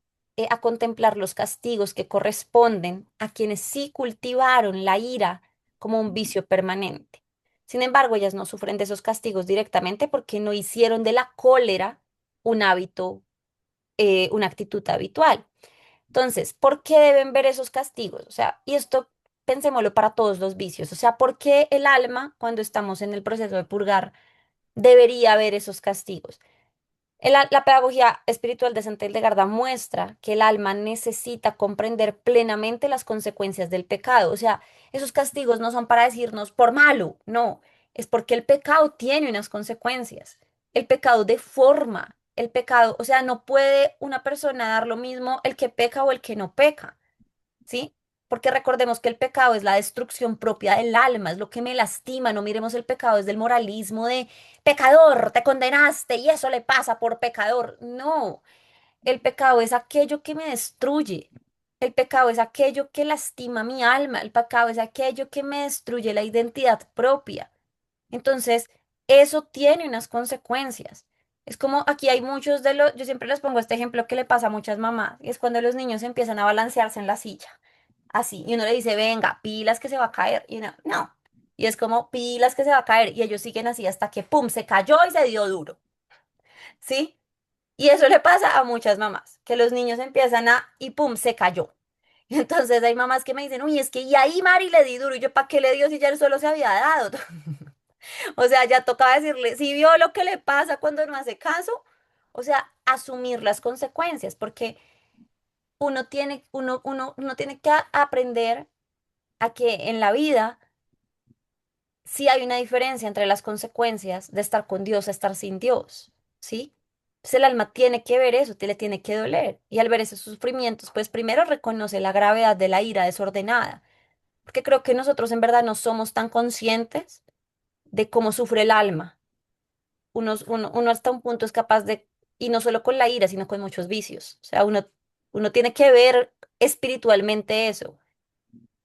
a contemplar los castigos que corresponden a quienes sí cultivaron la ira como un vicio permanente. Sin embargo, ellas no sufren de esos castigos directamente porque no hicieron de la cólera un hábito, una actitud habitual. Entonces, ¿por qué deben ver esos castigos? O sea, y esto pensémoslo para todos los vicios. O sea, ¿por qué el alma, cuando estamos en el proceso de purgar, debería ver esos castigos? La pedagogía espiritual de Santa Hildegarda muestra que el alma necesita comprender plenamente las consecuencias del pecado. O sea, esos castigos no son para decirnos por malo, no, es porque el pecado tiene unas consecuencias. El pecado deforma, el pecado, o sea, no puede una persona dar lo mismo el que peca o el que no peca. ¿Sí? Porque recordemos que el pecado es la destrucción propia del alma, es lo que me lastima. No miremos el pecado desde el moralismo de pecador, te condenaste y eso le pasa por pecador. No, el pecado es aquello que me destruye. El pecado es aquello que lastima mi alma. El pecado es aquello que me destruye la identidad propia. Entonces, eso tiene unas consecuencias. Es como aquí hay muchos de los, yo siempre les pongo este ejemplo que le pasa a muchas mamás, y es cuando los niños empiezan a balancearse en la silla así, y uno le dice, venga, pilas que se va a caer, y uno, no, y es como, pilas que se va a caer, y ellos siguen así hasta que, pum, se cayó y se dio duro, ¿sí? Y eso le pasa a muchas mamás, que los niños empiezan a, y pum, se cayó. Entonces hay mamás que me dicen, uy, es que y ahí Mari le di duro. Y yo, ¿para qué le dio si ya él solo se había dado? O sea, ya tocaba decirle, si vio lo que le pasa cuando no hace caso, o sea, asumir las consecuencias, porque uno tiene que aprender a que en la vida sí hay una diferencia entre las consecuencias de estar con Dios a estar sin Dios, ¿sí? Entonces el alma tiene que ver eso, le tiene que doler. Y al ver esos sufrimientos, pues primero reconoce la gravedad de la ira desordenada, porque creo que nosotros en verdad no somos tan conscientes de cómo sufre el alma. Uno hasta un punto es capaz de, y no solo con la ira, sino con muchos vicios. O sea, uno tiene que ver espiritualmente eso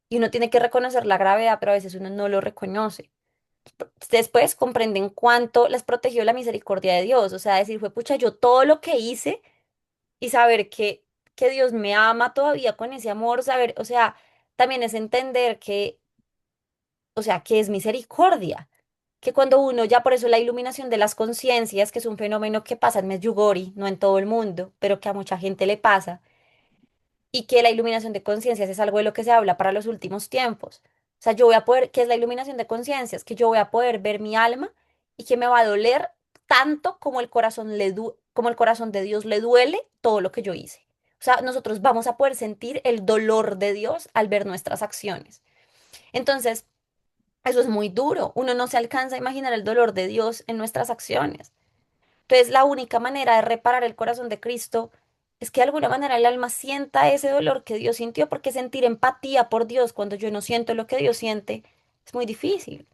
y uno tiene que reconocer la gravedad, pero a veces uno no lo reconoce. Después comprenden cuánto les protegió la misericordia de Dios. O sea, decir, fue pucha, yo todo lo que hice y saber que Dios me ama todavía con ese amor, saber, o sea, también es entender que, o sea, que es misericordia. Que cuando uno, ya por eso la iluminación de las conciencias, que es un fenómeno que pasa en Medjugorje, no en todo el mundo, pero que a mucha gente le pasa, y que la iluminación de conciencias es algo de lo que se habla para los últimos tiempos. O sea, yo voy a poder, ¿qué es la iluminación de conciencias? Que yo voy a poder ver mi alma y que me va a doler tanto como el corazón como el corazón de Dios le duele todo lo que yo hice. O sea, nosotros vamos a poder sentir el dolor de Dios al ver nuestras acciones. Entonces, eso es muy duro. Uno no se alcanza a imaginar el dolor de Dios en nuestras acciones. Entonces, la única manera de reparar el corazón de Cristo es que de alguna manera el alma sienta ese dolor que Dios sintió, porque sentir empatía por Dios cuando yo no siento lo que Dios siente es muy difícil,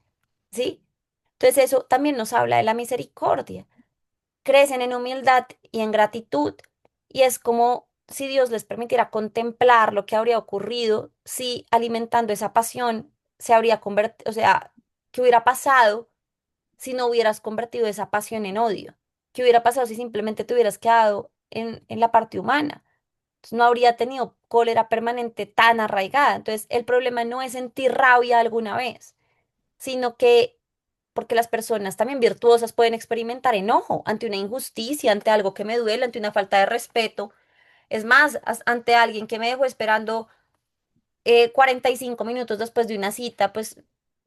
¿sí? Entonces, eso también nos habla de la misericordia. Crecen en humildad y en gratitud, y es como si Dios les permitiera contemplar lo que habría ocurrido si alimentando esa pasión se habría convertido, o sea, ¿qué hubiera pasado si no hubieras convertido esa pasión en odio? ¿Qué hubiera pasado si simplemente te hubieras quedado en la parte humana? Entonces, no habría tenido cólera permanente tan arraigada. Entonces, el problema no es sentir rabia alguna vez, sino que, porque las personas también virtuosas pueden experimentar enojo ante una injusticia, ante algo que me duele, ante una falta de respeto. Es más, ante alguien que me dejó esperando 45 minutos después de una cita, pues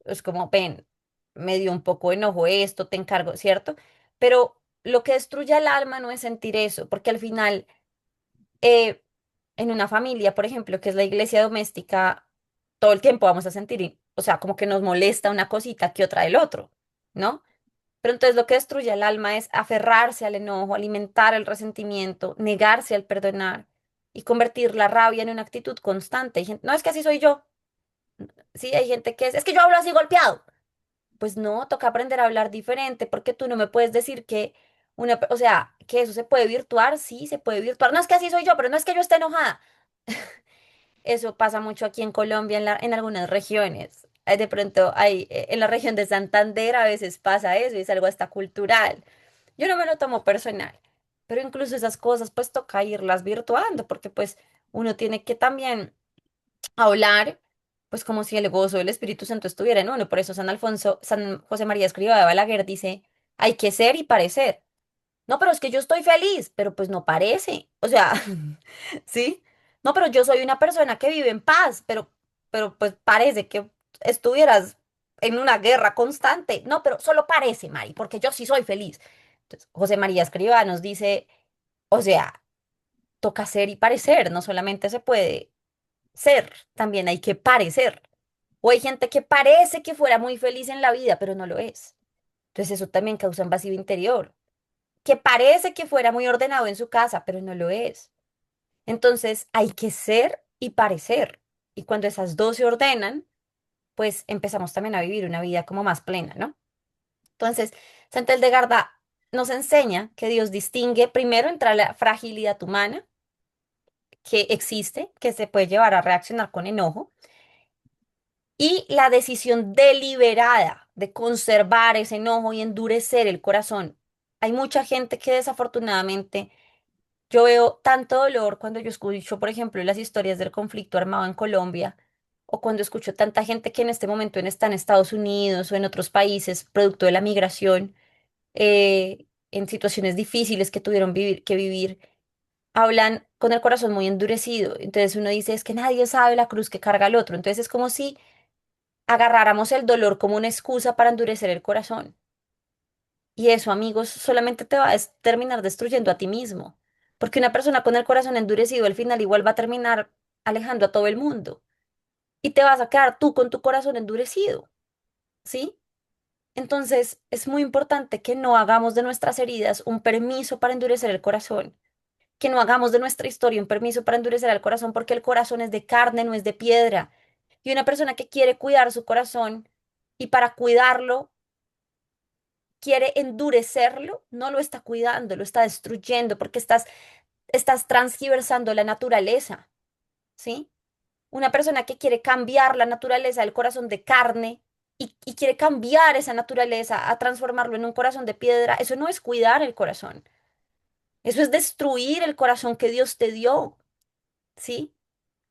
es como, ven, me dio un poco de enojo esto, te encargo, ¿cierto? Pero lo que destruye al alma no es sentir eso, porque al final, eh, en una familia, por ejemplo, que es la iglesia doméstica, todo el tiempo vamos a sentir, o sea, como que nos molesta una cosita que otra del otro, ¿no? Pero entonces lo que destruye al alma es aferrarse al enojo, alimentar el resentimiento, negarse al perdonar y convertir la rabia en una actitud constante. No es que así soy yo. Sí, hay gente que es que yo hablo así golpeado. Pues no, toca aprender a hablar diferente porque tú no me puedes decir que o sea, que eso se puede virtuar, sí, se puede virtuar. No es que así soy yo, pero no es que yo esté enojada. Eso pasa mucho aquí en Colombia, en algunas regiones. De pronto hay, en la región de Santander a veces pasa eso y es algo hasta cultural. Yo no me lo tomo personal, pero incluso esas cosas pues toca irlas virtuando porque pues uno tiene que también hablar, pues como si el gozo del Espíritu Santo estuviera en uno. Por eso San José María Escrivá de Balaguer dice, hay que ser y parecer. No, pero es que yo estoy feliz, pero pues no parece. O sea, ¿sí? No, pero yo soy una persona que vive en paz, pero pues parece que estuvieras en una guerra constante. No, pero solo parece, Mari, porque yo sí soy feliz. Entonces, José María Escrivá nos dice, o sea, toca ser y parecer, no solamente se puede ser, también hay que parecer. O hay gente que parece que fuera muy feliz en la vida, pero no lo es. Entonces eso también causa un vacío interior. Que parece que fuera muy ordenado en su casa, pero no lo es. Entonces hay que ser y parecer. Y cuando esas dos se ordenan, pues empezamos también a vivir una vida como más plena, ¿no? Entonces, Santa Hildegarda nos enseña que Dios distingue primero entre la fragilidad humana que existe, que se puede llevar a reaccionar con enojo, y la decisión deliberada de conservar ese enojo y endurecer el corazón. Hay mucha gente que desafortunadamente yo veo tanto dolor cuando yo escucho, por ejemplo, las historias del conflicto armado en Colombia, o cuando escucho tanta gente que en este momento está en Estados Unidos o en otros países, producto de la migración, en situaciones difíciles que tuvieron que vivir, hablan con el corazón muy endurecido. Entonces uno dice, es que nadie sabe la cruz que carga el otro. Entonces es como si agarráramos el dolor como una excusa para endurecer el corazón. Y eso, amigos, solamente te va a terminar destruyendo a ti mismo. Porque una persona con el corazón endurecido al final igual va a terminar alejando a todo el mundo. Y te vas a quedar tú con tu corazón endurecido, ¿sí? Entonces es muy importante que no hagamos de nuestras heridas un permiso para endurecer el corazón, que no hagamos de nuestra historia un permiso para endurecer el corazón, porque el corazón es de carne, no es de piedra. Y una persona que quiere cuidar su corazón y para cuidarlo quiere endurecerlo, no lo está cuidando, lo está destruyendo porque estás transgiversando la naturaleza, ¿sí? Una persona que quiere cambiar la naturaleza del corazón de carne y quiere cambiar esa naturaleza a transformarlo en un corazón de piedra, eso no es cuidar el corazón, eso es destruir el corazón que Dios te dio, ¿sí?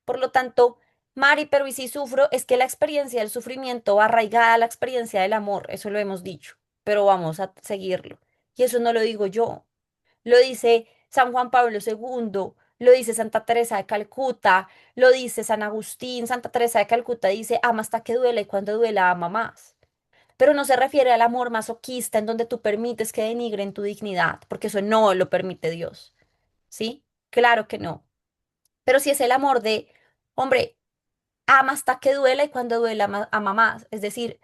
Por lo tanto, Mari, pero y si sufro, es que la experiencia del sufrimiento va arraigada a la experiencia del amor, eso lo hemos dicho, pero vamos a seguirlo. Y eso no lo digo yo, lo dice San Juan Pablo II, lo dice Santa Teresa de Calcuta, lo dice San Agustín. Santa Teresa de Calcuta dice, ama hasta que duela y cuando duela ama más. Pero no se refiere al amor masoquista en donde tú permites que denigren tu dignidad, porque eso no lo permite Dios, ¿sí? Claro que no. Pero si es el amor de, hombre, ama hasta que duela y cuando duela ama más. Es decir,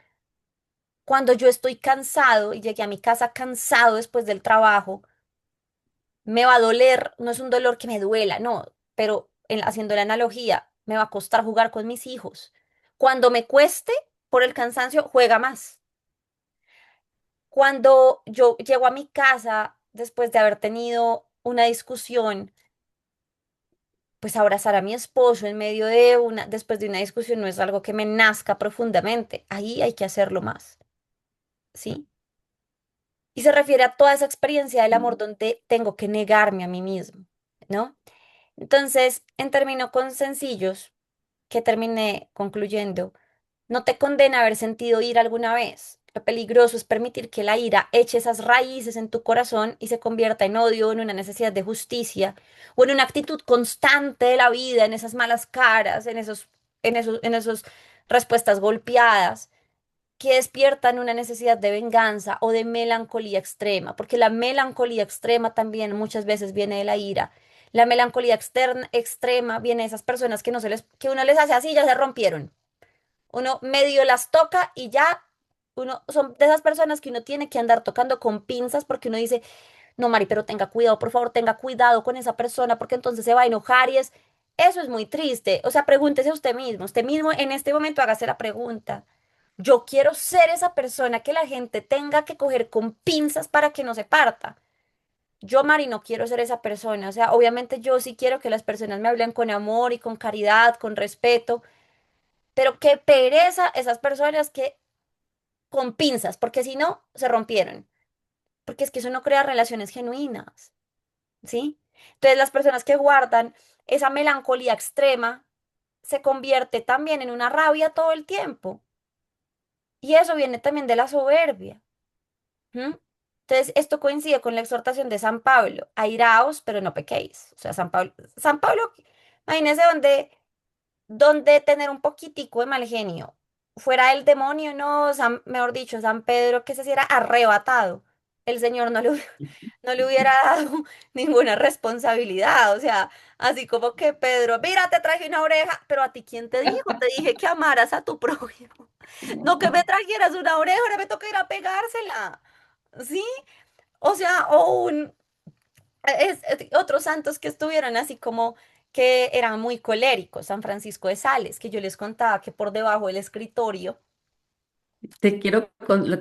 cuando yo estoy cansado y llegué a mi casa cansado después del trabajo, me va a doler, no es un dolor que me duela, no, pero haciendo la analogía, me va a costar jugar con mis hijos. Cuando me cueste por el cansancio, juega más. Cuando yo llego a mi casa después de haber tenido una discusión, pues abrazar a mi esposo en medio de después de una discusión no es algo que me nazca profundamente. Ahí hay que hacerlo más, ¿sí? Y se refiere a toda esa experiencia del amor donde tengo que negarme a mí mismo, ¿no? Entonces, en términos con sencillos, que terminé concluyendo, no te condena haber sentido ira alguna vez. Lo peligroso es permitir que la ira eche esas raíces en tu corazón y se convierta en odio, en una necesidad de justicia o en una actitud constante de la vida, en esas malas caras, en esos respuestas golpeadas que despiertan una necesidad de venganza o de melancolía extrema, porque la melancolía extrema también muchas veces viene de la ira. La melancolía extrema viene de esas personas que no se les, que uno les hace así, ya se rompieron. Uno medio las toca y ya uno son de esas personas que uno tiene que andar tocando con pinzas porque uno dice, no, Mari, pero tenga cuidado, por favor, tenga cuidado con esa persona porque entonces se va a enojar y eso es muy triste. O sea, pregúntese usted mismo en este momento hágase la pregunta. Yo quiero ser esa persona que la gente tenga que coger con pinzas para que no se parta. Yo, Mari, no quiero ser esa persona. O sea, obviamente yo sí quiero que las personas me hablen con amor y con caridad, con respeto, pero qué pereza esas personas que con pinzas, porque si no, se rompieron. Porque es que eso no crea relaciones genuinas, ¿sí? Entonces, las personas que guardan esa melancolía extrema se convierte también en una rabia todo el tiempo. Y eso viene también de la soberbia. ¿Mm? Entonces, esto coincide con la exhortación de San Pablo, airaos, pero no pequéis. O sea, San Pablo, imagínense donde tener un poquitico de mal genio. Fuera el demonio, no, mejor dicho, San Pedro que se hiciera arrebatado. El Señor no le hubiera dado ninguna responsabilidad. O sea, así como que Pedro, mira, te traje una oreja, pero a ti, ¿quién te dijo? Te dije que amaras a tu prójimo. No que me trajeras una oreja, ahora me toca ir a pegársela. ¿Sí? O sea, otros santos que estuvieron así como que eran muy coléricos, San Francisco de Sales, que yo les contaba que por debajo del escritorio, Te quiero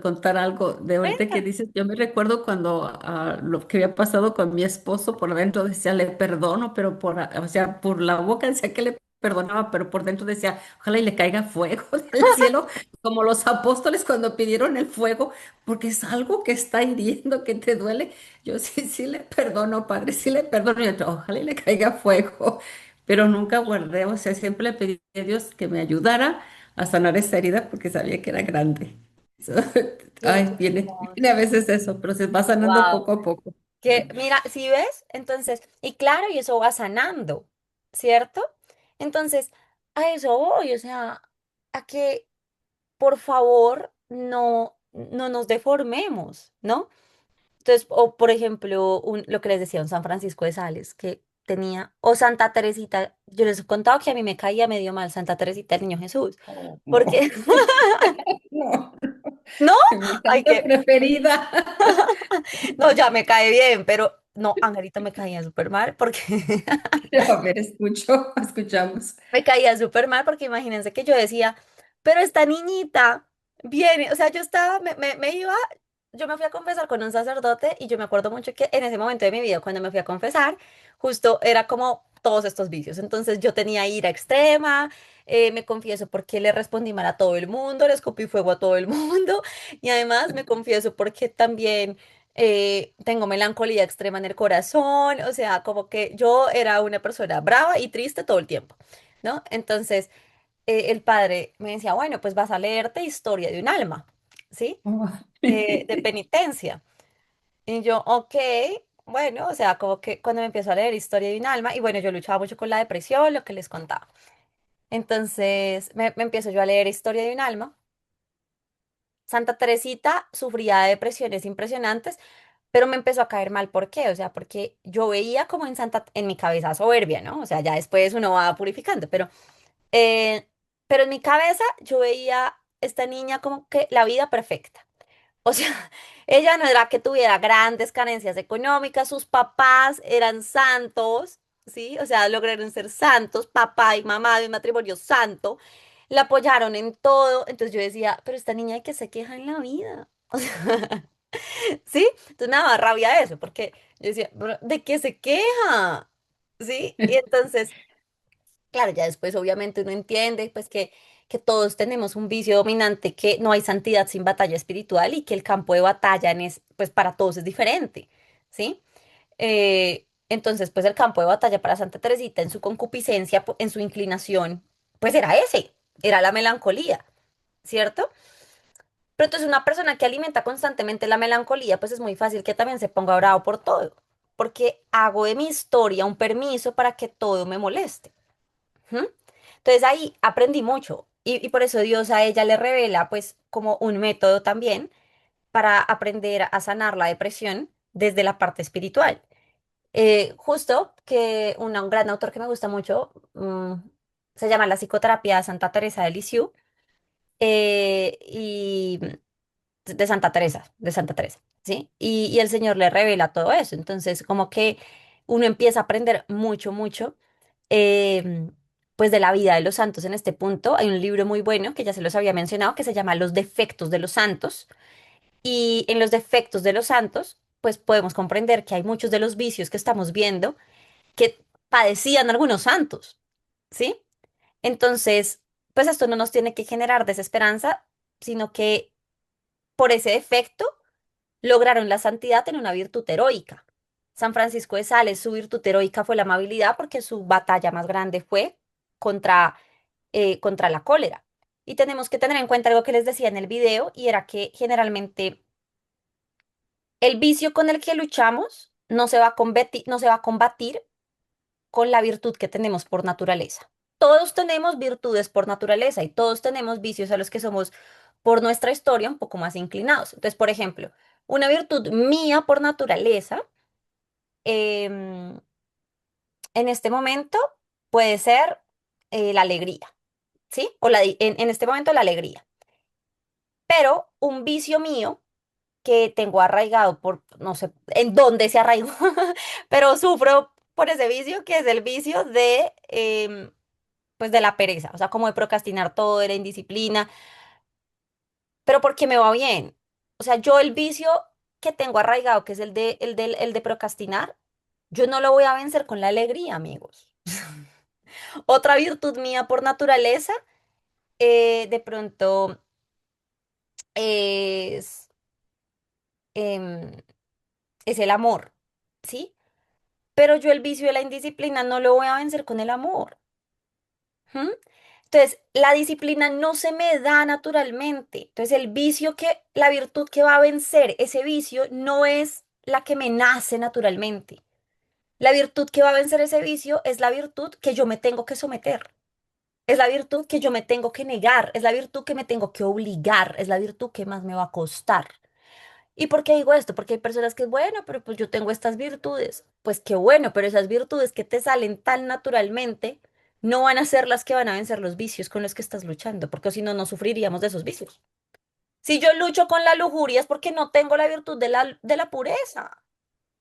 contar algo de ahorita que cuenta, dices. Yo me recuerdo cuando lo que había pasado con mi esposo, por dentro decía, le perdono, pero o sea, por la boca decía que le perdonaba, pero por dentro decía, ojalá y le caiga fuego del cielo, como los apóstoles cuando pidieron el fuego, porque es algo que está hiriendo, que te duele. Yo sí, sí le perdono, padre, sí le perdono, y yo, ojalá y le caiga fuego, pero nunca guardé, o sea, siempre le pedí a Dios que me ayudara a sanar esa herida porque sabía que era grande. Eso- qué Ay, viene hermoso. a veces eso, pero se va sanando Wow. poco a poco. Que, mira, si ves, entonces, y claro, y eso va sanando, ¿cierto? Entonces, a eso voy, o sea, a que por favor no nos deformemos, ¿no? Entonces, o por ejemplo, lo que les decía, un San Francisco de Sales, que tenía, o Santa Teresita, yo les he contado que a mí me caía medio mal Santa Teresita el Niño Jesús, Oh, no, porque, no, no, mi hay santa que, preferida. no, ya me cae bien, pero no, Angelita me caía súper mal, porque A ver, escuchamos. me caía súper mal, porque imagínense que yo decía, pero esta niñita viene, o sea, yo estaba, me iba, yo me fui a confesar con un sacerdote y yo me acuerdo mucho que en ese momento de mi vida, cuando me fui a confesar, justo era como todos estos vicios. Entonces yo tenía ira extrema, me confieso porque le respondí mal a todo el mundo, le escupí fuego a todo el mundo y además me confieso porque también tengo melancolía extrema en el corazón, o sea, como que yo era una persona brava y triste todo el tiempo, ¿no? Entonces el padre me decía, bueno, pues vas a leerte Historia de un alma, ¿sí? Oh. De penitencia. Y yo, ok, bueno, o sea, como que cuando me empiezo a leer Historia de un alma, y bueno, yo luchaba mucho con la depresión, lo que les contaba. Entonces me empiezo yo a leer Historia de un alma. Santa Teresita sufría de depresiones impresionantes, pero me empezó a caer mal. ¿Por qué? O sea, porque yo veía como en mi cabeza soberbia, ¿no? O sea, ya después uno va purificando, eh, pero en mi cabeza yo veía esta niña como que la vida perfecta. O sea, ella no era que tuviera grandes carencias económicas, sus papás eran santos, ¿sí? O sea, lograron ser santos, papá y mamá de un matrimonio santo, la apoyaron en todo. Entonces yo decía, pero esta niña de que se queja en la vida. O sea, ¿sí? Entonces me daba rabia eso, porque yo decía, "Pero, ¿de qué se queja? ¿Sí? Y entonces claro, ya después obviamente uno entiende pues que todos tenemos un vicio dominante, que no hay santidad sin batalla espiritual y que el campo de batalla pues para todos es diferente, ¿sí? Entonces pues el campo de batalla para Santa Teresita en su concupiscencia, en su inclinación, pues era ese, era la melancolía, ¿cierto? Pero entonces una persona que alimenta constantemente la melancolía, pues es muy fácil que también se ponga bravo por todo, porque hago de mi historia un permiso para que todo me moleste. ¿Mm? Entonces ahí aprendí mucho y por eso Dios a ella le revela pues como un método también para aprender a sanar la depresión desde la parte espiritual. Justo que un gran autor que me gusta mucho se llama La psicoterapia de Santa Teresa de Lisieux y de Santa Teresa, ¿sí? Y el Señor le revela todo eso. Entonces, como que uno empieza a aprender mucho, mucho, pues de la vida de los santos en este punto. Hay un libro muy bueno que ya se los había mencionado que se llama Los defectos de los santos. Y en los defectos de los santos, pues podemos comprender que hay muchos de los vicios que estamos viendo que padecían algunos santos, ¿sí? Entonces, pues esto no nos tiene que generar desesperanza, sino que por ese defecto lograron la santidad en una virtud heroica. San Francisco de Sales, su virtud heroica fue la amabilidad porque su batalla más grande fue contra, contra la cólera. Y tenemos que tener en cuenta algo que les decía en el video y era que generalmente el vicio con el que luchamos no se va a combatir con la virtud que tenemos por naturaleza. Todos tenemos virtudes por naturaleza y todos tenemos vicios a los que somos por nuestra historia un poco más inclinados. Entonces, por ejemplo, una virtud mía por naturaleza em, en este momento puede ser la alegría, ¿sí? En este momento la alegría. Pero un vicio mío que tengo arraigado por, no sé en dónde se arraigó, pero sufro por ese vicio que es el vicio de, pues de la pereza, o sea, como de procrastinar todo, de la indisciplina, pero porque me va bien. O sea, yo el vicio que tengo arraigado, que es el de procrastinar, yo no lo voy a vencer con la alegría, amigos. Otra virtud mía por naturaleza, de pronto, es, em, es el amor, ¿sí? Pero yo el vicio de la indisciplina no lo voy a vencer con el amor. ¿Mm? Entonces, la disciplina no se me da naturalmente. Entonces, la virtud que va a vencer ese vicio no es la que me nace naturalmente. La virtud que va a vencer ese vicio es la virtud que yo me tengo que someter. Es la virtud que yo me tengo que negar, es la virtud que me tengo que obligar, es la virtud que más me va a costar. ¿Y por qué digo esto? Porque hay personas que, bueno, pero pues yo tengo estas virtudes. Pues qué bueno, pero esas virtudes que te salen tan naturalmente no van a ser las que van a vencer los vicios con los que estás luchando, porque si no, no sufriríamos de esos vicios. Si yo lucho con la lujuria es porque no tengo la virtud de la pureza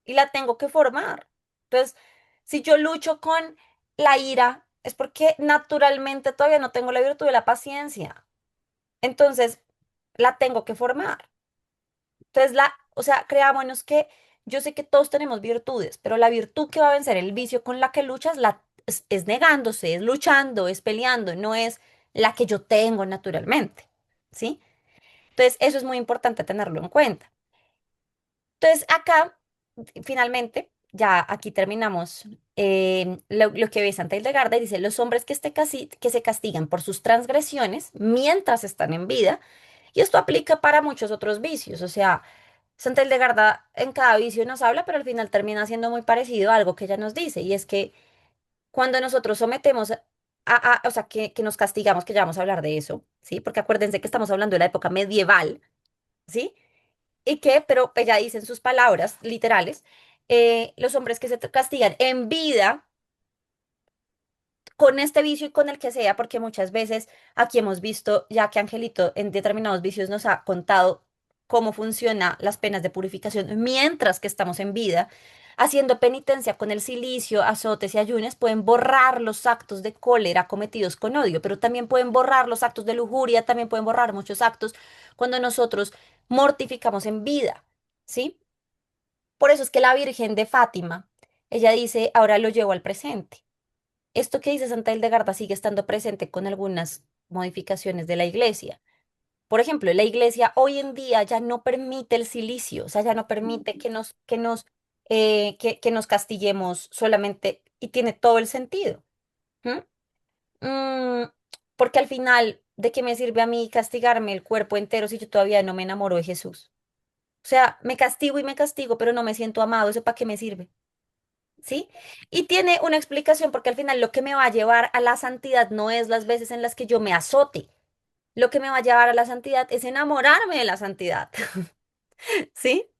y la tengo que formar. Entonces, si yo lucho con la ira es porque naturalmente todavía no tengo la virtud de la paciencia. Entonces, la tengo que formar. Entonces, o sea, creámonos que yo sé que todos tenemos virtudes, pero la virtud que va a vencer el vicio con la que luchas es negándose, es luchando, es peleando, no es la que yo tengo naturalmente, ¿sí? Entonces, eso es muy importante tenerlo en cuenta. Entonces, acá, finalmente, ya aquí terminamos lo que ve Santa Hildegarda y dice, los hombres que se castigan por sus transgresiones mientras están en vida, y esto aplica para muchos otros vicios, o sea, Santa Hildegarda en cada vicio nos habla, pero al final termina siendo muy parecido a algo que ella nos dice, y es que cuando nosotros sometemos o sea, que nos castigamos, que ya vamos a hablar de eso, ¿sí? Porque acuérdense que estamos hablando de la época medieval, ¿sí? Y que, pero ella dice en sus palabras literales, los hombres que se castigan en vida con este vicio y con el que sea, porque muchas veces aquí hemos visto, ya que Angelito en determinados vicios nos ha contado cómo funcionan las penas de purificación mientras que estamos en vida, haciendo penitencia con el cilicio, azotes y ayunes, pueden borrar los actos de cólera cometidos con odio, pero también pueden borrar los actos de lujuria, también pueden borrar muchos actos cuando nosotros mortificamos en vida, ¿sí? Por eso es que la Virgen de Fátima, ella dice, ahora lo llevo al presente. Esto que dice Santa Hildegarda sigue estando presente con algunas modificaciones de la iglesia. Por ejemplo, la iglesia hoy en día ya no permite el silicio, o sea, ya no permite que nos castiguemos solamente y tiene todo el sentido. ¿M? Mm, porque al final, ¿de qué me sirve a mí castigarme el cuerpo entero si yo todavía no me enamoro de Jesús? O sea, me castigo y me castigo, pero no me siento amado. ¿Eso para qué me sirve? ¿Sí? Y tiene una explicación porque al final lo que me va a llevar a la santidad no es las veces en las que yo me azote. Lo que me va a llevar a la santidad es enamorarme de la santidad. ¿Sí?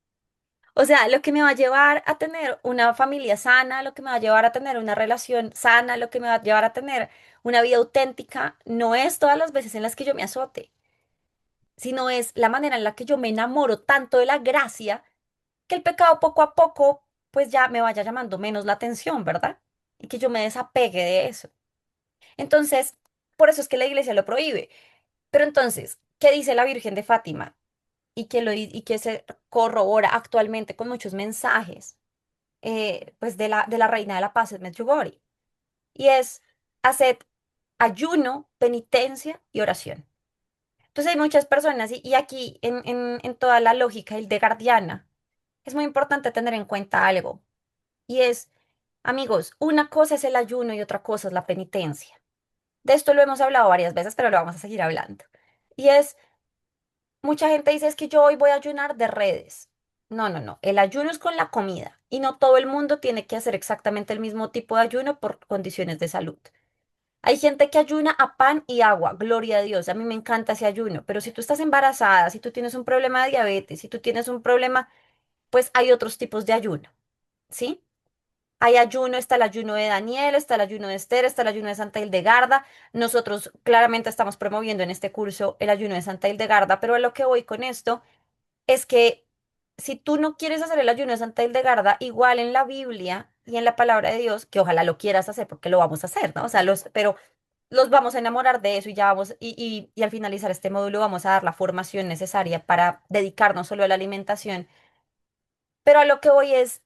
O sea, lo que me va a llevar a tener una familia sana, lo que me va a llevar a tener una relación sana, lo que me va a llevar a tener una vida auténtica, no es todas las veces en las que yo me azote, sino es la manera en la que yo me enamoro tanto de la gracia que el pecado poco a poco pues ya me vaya llamando menos la atención, ¿verdad? Y que yo me desapegue de eso. Entonces, por eso es que la iglesia lo prohíbe. Pero entonces, ¿qué dice la Virgen de Fátima? Y que se corrobora actualmente con muchos mensajes pues de la Reina de la Paz en Medjugorje. Y es hacer ayuno, penitencia y oración. Entonces hay muchas personas y aquí en toda la lógica hildegardiana es muy importante tener en cuenta algo. Y es, amigos, una cosa es el ayuno y otra cosa es la penitencia. De esto lo hemos hablado varias veces, pero lo vamos a seguir hablando. Y es, mucha gente dice es que yo hoy voy a ayunar de redes. No, no, no. El ayuno es con la comida y no todo el mundo tiene que hacer exactamente el mismo tipo de ayuno por condiciones de salud. Hay gente que ayuna a pan y agua, gloria a Dios, a mí me encanta ese ayuno, pero si tú estás embarazada, si tú tienes un problema de diabetes, si tú tienes un problema, pues hay otros tipos de ayuno, ¿sí? Hay ayuno, está el ayuno de Daniel, está el ayuno de Esther, está el ayuno de Santa Hildegarda. Nosotros claramente estamos promoviendo en este curso el ayuno de Santa Hildegarda, pero a lo que voy con esto es que si tú no quieres hacer el ayuno de Santa Hildegarda, igual en la Biblia y en la palabra de Dios, que ojalá lo quieras hacer porque lo vamos a hacer, ¿no? O sea, pero los vamos a enamorar de eso y ya vamos, y al finalizar este módulo vamos a dar la formación necesaria para dedicarnos solo a la alimentación. Pero a lo que voy es,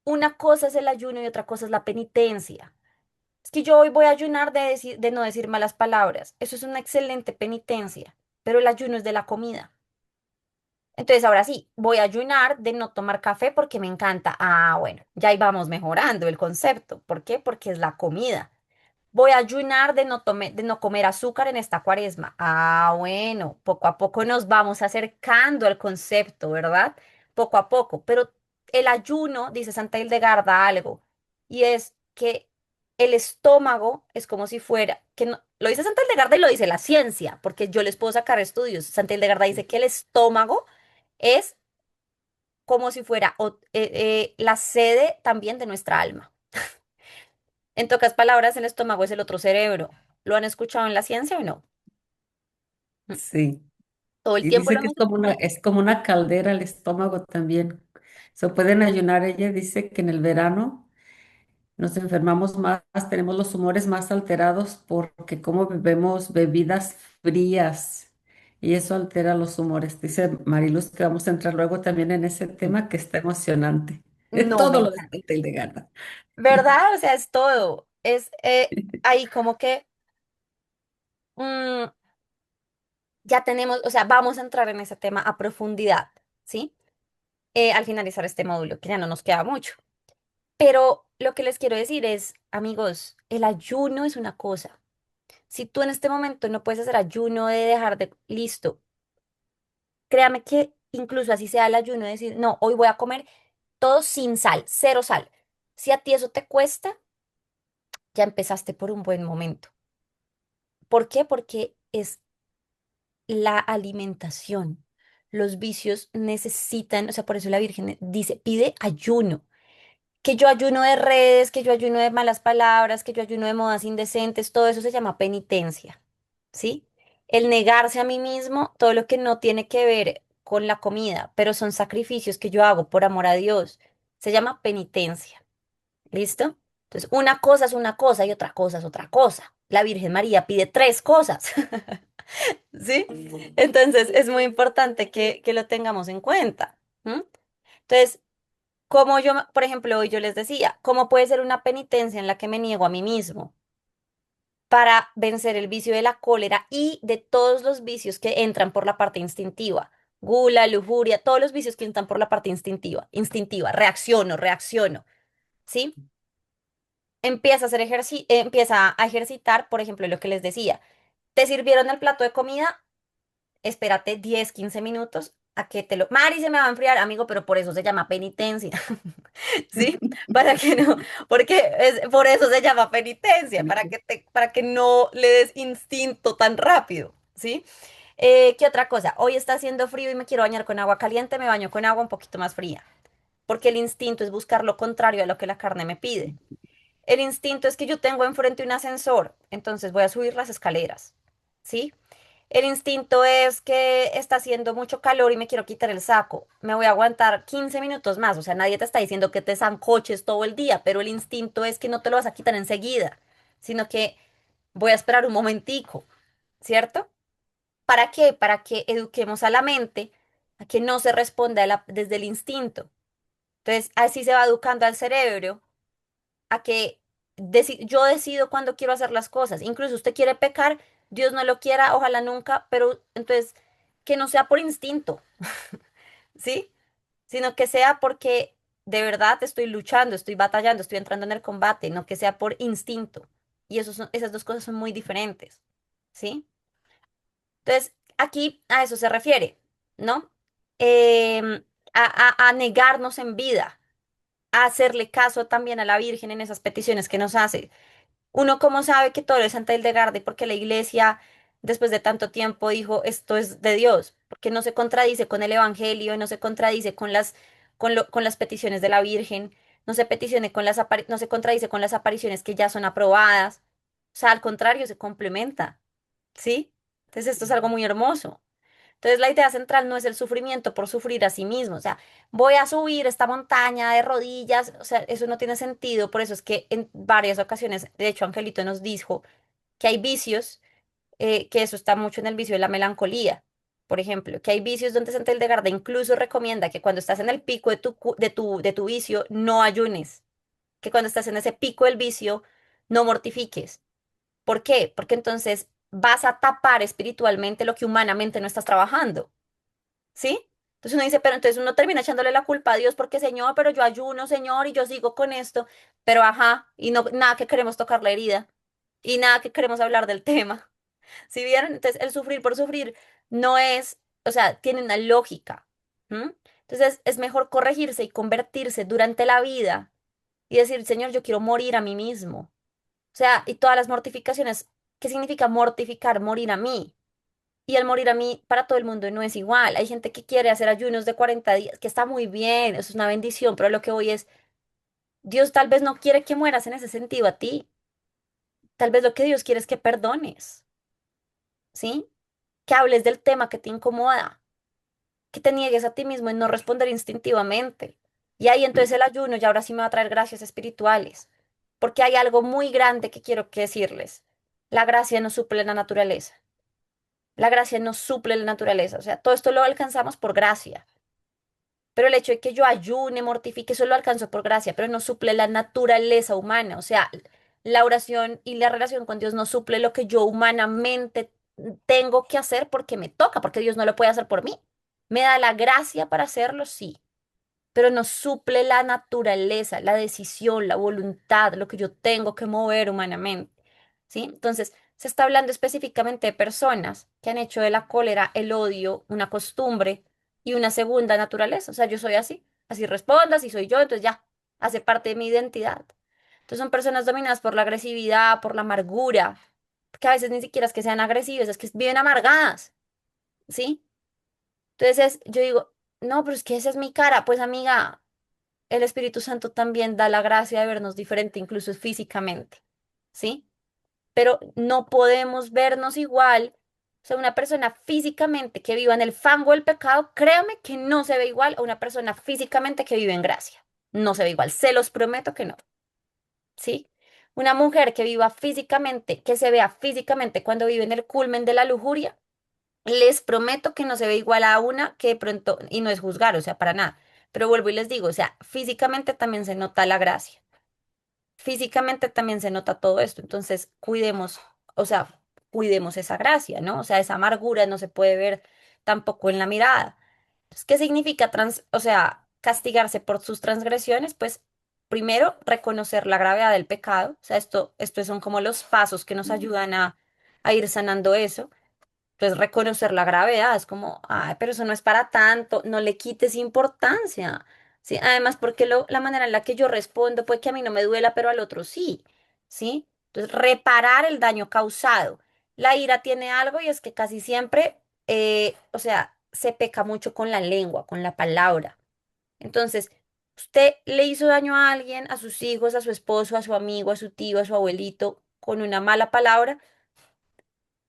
una cosa es el ayuno y otra cosa es la penitencia. Es que yo hoy voy a ayunar de no decir malas palabras. Eso es una excelente penitencia, pero el ayuno es de la comida. Entonces, ahora sí, voy a ayunar de no tomar café porque me encanta. Ah, bueno, ya ahí vamos mejorando el concepto. ¿Por qué? Porque es la comida. Voy a ayunar de no comer azúcar en esta cuaresma. Ah, bueno, poco a poco nos vamos acercando al concepto, ¿verdad? poco a poco, pero el ayuno, dice Santa Hildegarda algo, y es que el estómago es como si fuera, que no, lo dice Santa Hildegarda y lo dice la ciencia, porque yo les puedo sacar estudios. Santa Hildegarda dice que el estómago es como si fuera la sede también de nuestra alma. En pocas palabras, el estómago es el otro cerebro. ¿Lo han escuchado en la ciencia o no? Sí. Todo el Y tiempo dice lo que hemos escuchado. es como una caldera el estómago también. Se pueden ayunar. Ella dice que en el verano nos enfermamos más, tenemos los humores más alterados porque como bebemos bebidas frías y eso altera los humores. Dice Mariluz que vamos a entrar luego también en ese tema que está emocionante. No, me Todo lo de encanta. Hildegarda. ¿Verdad? O sea, es todo. Es ahí como que mm, ya tenemos, o sea, vamos a entrar en ese tema a profundidad, ¿sí? Al finalizar este módulo, que ya no nos queda mucho. Pero lo que les quiero decir es, amigos, el ayuno es una cosa. Si tú en este momento no puedes hacer ayuno de dejar de, listo, créame que incluso así sea el ayuno de decir, no, hoy voy a comer todo sin sal, cero sal. Si a ti eso te cuesta, ya empezaste por un buen momento. ¿Por qué? Porque es la alimentación. Los vicios necesitan, o sea, por eso la Virgen dice, pide ayuno. Que yo ayuno de redes, que yo ayuno de malas palabras, que yo ayuno de modas indecentes, todo eso se llama penitencia, ¿sí? El negarse a mí mismo, todo lo que no tiene que ver con la comida, pero son sacrificios que yo hago por amor a Dios, se llama penitencia, ¿listo? Entonces, una cosa es una cosa y otra cosa es otra cosa. La Virgen María pide tres cosas, ¿sí? Entonces, es muy importante que lo tengamos en cuenta. ¿M? Entonces, como yo, por ejemplo, hoy yo les decía, ¿cómo puede ser una penitencia en la que me niego a mí mismo para vencer el vicio de la cólera y de todos los vicios que entran por la parte instintiva? Gula, lujuria, todos los vicios que entran por la parte instintiva, reacciono, ¿sí? Empieza a hacer empieza a ejercitar, por ejemplo, lo que les decía. ¿Te sirvieron el plato de comida? Espérate 10, 15 minutos a que te lo... Mari, se me va a enfriar, amigo, pero por eso se llama penitencia. ¿Sí? Para que no, porque por eso se llama penitencia, para que no le des instinto tan rápido, ¿sí? ¿Qué otra cosa? Hoy está haciendo frío y me quiero bañar con agua caliente, me baño con agua un poquito más fría, porque el instinto es buscar lo contrario a lo que la carne me pide. El instinto es que yo tengo enfrente un ascensor, entonces voy a subir las escaleras, ¿sí? El instinto es que está haciendo mucho calor y me quiero quitar el saco. Me voy a aguantar 15 minutos más. O sea, nadie te está diciendo que te sancoches todo el día, pero el instinto es que no te lo vas a quitar enseguida, sino que voy a esperar un momentico, ¿cierto? ¿Para qué? Para que eduquemos a la mente a que no se responda desde el instinto. Entonces, así se va educando al cerebro a que yo decido cuándo quiero hacer las cosas. Incluso usted quiere pecar, Dios no lo quiera, ojalá nunca, pero entonces que no sea por instinto, ¿sí? Sino que sea porque de verdad estoy luchando, estoy batallando, estoy entrando en el combate, no que sea por instinto. Y esas dos cosas son muy diferentes, ¿sí? Entonces, aquí a eso se refiere, ¿no? Em, a negarnos en vida, a hacerle caso también a la Virgen en esas peticiones que nos hace. Uno cómo sabe que todo es Santa Hildegarda y porque la iglesia después de tanto tiempo dijo esto es de Dios, porque no se contradice con el Evangelio, no se contradice con con las peticiones de la Virgen, no se peticione con no se contradice con las apariciones que ya son aprobadas, o sea, al contrario, se complementa, ¿sí? Entonces esto es algo muy hermoso. Entonces la idea central no es el sufrimiento por sufrir a sí mismo, o sea, voy a subir esta montaña de rodillas, o sea, eso no tiene sentido, por eso es que en varias ocasiones, de hecho, Angelito nos dijo que hay vicios, que eso está mucho en el vicio de la melancolía, por ejemplo, que hay vicios donde Santa Hildegarda incluso recomienda que cuando estás en el pico de de tu vicio, no ayunes, que cuando estás en ese pico del vicio, no mortifiques. ¿Por qué? Porque entonces vas a tapar espiritualmente lo que humanamente no estás trabajando. ¿Sí? Entonces uno dice, pero entonces uno termina echándole la culpa a Dios porque, Señor, pero yo ayuno, Señor, y yo sigo con esto, pero ajá, y no, nada que queremos tocar la herida, y nada que queremos hablar del tema. ¿Sí vieron? Entonces el sufrir por sufrir no es, o sea, tiene una lógica. ¿M? Entonces es mejor corregirse y convertirse durante la vida y decir, Señor, yo quiero morir a mí mismo. O sea, y todas las mortificaciones, ¿qué significa mortificar? Morir a mí. Y el morir a mí para todo el mundo no es igual. Hay gente que quiere hacer ayunos de 40 días, que está muy bien, eso es una bendición, pero lo que voy es, Dios tal vez no quiere que mueras en ese sentido a ti. Tal vez lo que Dios quiere es que perdones, ¿sí? Que hables del tema que te incomoda, que te niegues a ti mismo en no responder instintivamente. Y ahí entonces el ayuno ya ahora sí me va a traer gracias espirituales, porque hay algo muy grande que quiero que decirles. La gracia no suple la naturaleza. La gracia no suple la naturaleza. O sea, todo esto lo alcanzamos por gracia. Pero el hecho de que yo ayune, mortifique, eso lo alcanzo por gracia, pero no suple la naturaleza humana. O sea, la oración y la relación con Dios no suple lo que yo humanamente tengo que hacer porque me toca, porque Dios no lo puede hacer por mí. Me da la gracia para hacerlo, sí, pero no suple la naturaleza, la decisión, la voluntad, lo que yo tengo que mover humanamente, ¿sí? Entonces, se está hablando específicamente de personas que han hecho de la cólera, el odio, una costumbre y una segunda naturaleza. O sea, yo soy así, así respondo, así soy yo, entonces ya, hace parte de mi identidad. Entonces, son personas dominadas por la agresividad, por la amargura, que a veces ni siquiera es que sean agresivas, es que viven amargadas, ¿sí? Entonces, yo digo, no, pero es que esa es mi cara. Pues amiga, el Espíritu Santo también da la gracia de vernos diferente, incluso físicamente, ¿sí? Pero no podemos vernos igual. O sea, una persona físicamente que viva en el fango del pecado, créame que no se ve igual a una persona físicamente que vive en gracia. No se ve igual, se los prometo que no, ¿sí? Una mujer que viva físicamente, que se vea físicamente cuando vive en el culmen de la lujuria, les prometo que no se ve igual a una que de pronto, y no es juzgar, o sea, para nada, pero vuelvo y les digo, o sea, físicamente también se nota la gracia, físicamente también se nota todo esto, entonces cuidemos, o sea, cuidemos esa gracia, ¿no? O sea, esa amargura no se puede ver tampoco en la mirada. Entonces, ¿qué significa o sea, castigarse por sus transgresiones? Pues primero, reconocer la gravedad del pecado, o sea, estos son como los pasos que nos ayudan a ir sanando eso. Pues reconocer la gravedad es como, ay, pero eso no es para tanto, no le quites importancia. Sí, además, porque la manera en la que yo respondo puede que a mí no me duela, pero al otro sí. ¿Sí? Entonces, reparar el daño causado. La ira tiene algo y es que casi siempre, o sea, se peca mucho con la lengua, con la palabra. Entonces, usted le hizo daño a alguien, a sus hijos, a su esposo, a su amigo, a su tío, a su abuelito, con una mala palabra,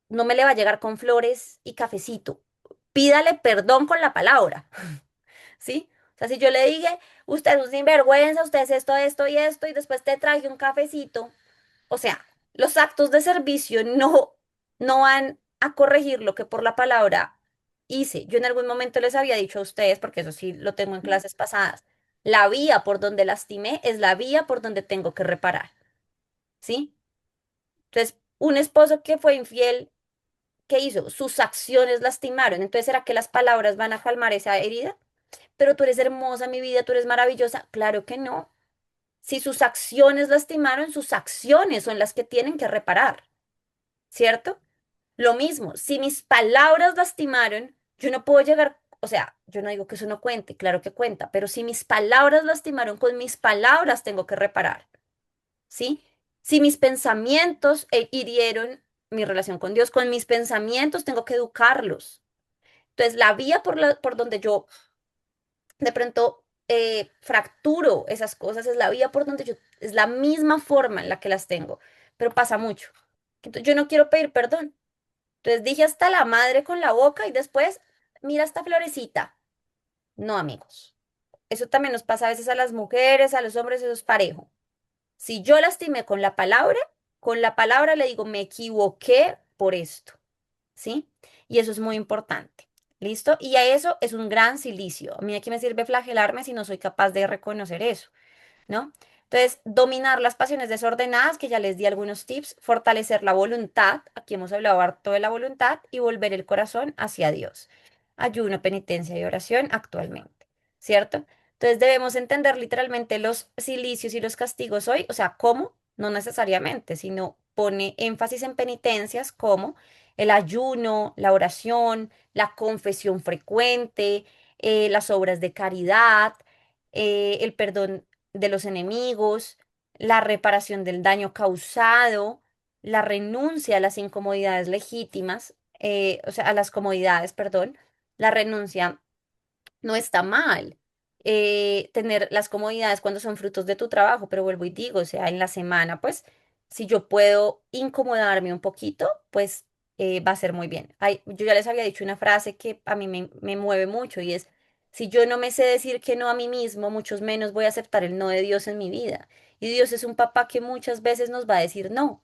no me le va a llegar con flores y cafecito. Pídale perdón con la palabra, ¿sí? O sea, si yo le dije, usted es un sinvergüenza, usted es esto, esto y esto, y después te traje un cafecito, o sea, los actos de servicio no van a corregir lo que por la palabra hice. Yo en algún momento les había dicho a ustedes, porque eso sí lo tengo en clases pasadas, la vía por donde lastimé es la vía por donde tengo que reparar, ¿sí? Entonces, un esposo que fue infiel, ¿qué hizo? Sus acciones lastimaron. Entonces, ¿será que las palabras van a calmar esa herida? Pero tú eres hermosa, mi vida, tú eres maravillosa. Claro que no. Si sus acciones lastimaron, sus acciones son las que tienen que reparar, ¿cierto? Lo mismo, si mis palabras lastimaron, yo no puedo llegar, o sea, yo no digo que eso no cuente, claro que cuenta, pero si mis palabras lastimaron, con mis palabras tengo que reparar, ¿sí? Si mis pensamientos hirieron mi relación con Dios, con mis pensamientos tengo que educarlos. Entonces, la vía por donde yo de pronto fracturo esas cosas es la vía por donde yo, es la misma forma en la que las tengo, pero pasa mucho. Entonces, yo no quiero pedir perdón. Entonces dije hasta la madre con la boca y después, mira esta florecita. No, amigos. Eso también nos pasa a veces a las mujeres, a los hombres, eso es parejo. Si yo lastimé con la palabra le digo, me equivoqué por esto. ¿Sí? Y eso es muy importante. ¿Listo? Y a eso es un gran silicio. A mí aquí me sirve flagelarme si no soy capaz de reconocer eso, ¿no? Entonces, dominar las pasiones desordenadas, que ya les di algunos tips, fortalecer la voluntad, aquí hemos hablado harto de la voluntad, y volver el corazón hacia Dios. Ayuno, penitencia y oración actualmente, ¿cierto? Entonces debemos entender literalmente los silicios y los castigos hoy, o sea, ¿cómo? No necesariamente, sino pone énfasis en penitencias como el ayuno, la oración, la confesión frecuente, las obras de caridad, el perdón de los enemigos, la reparación del daño causado, la renuncia a las incomodidades legítimas, o sea, a las comodidades, perdón, la renuncia no está mal. Tener las comodidades cuando son frutos de tu trabajo, pero vuelvo y digo, o sea, en la semana, pues, si yo puedo incomodarme un poquito, pues va a ser muy bien. Ay, yo ya les había dicho una frase que a mí me mueve mucho y es, si yo no me sé decir que no a mí mismo, muchos menos voy a aceptar el no de Dios en mi vida. Y Dios es un papá que muchas veces nos va a decir no.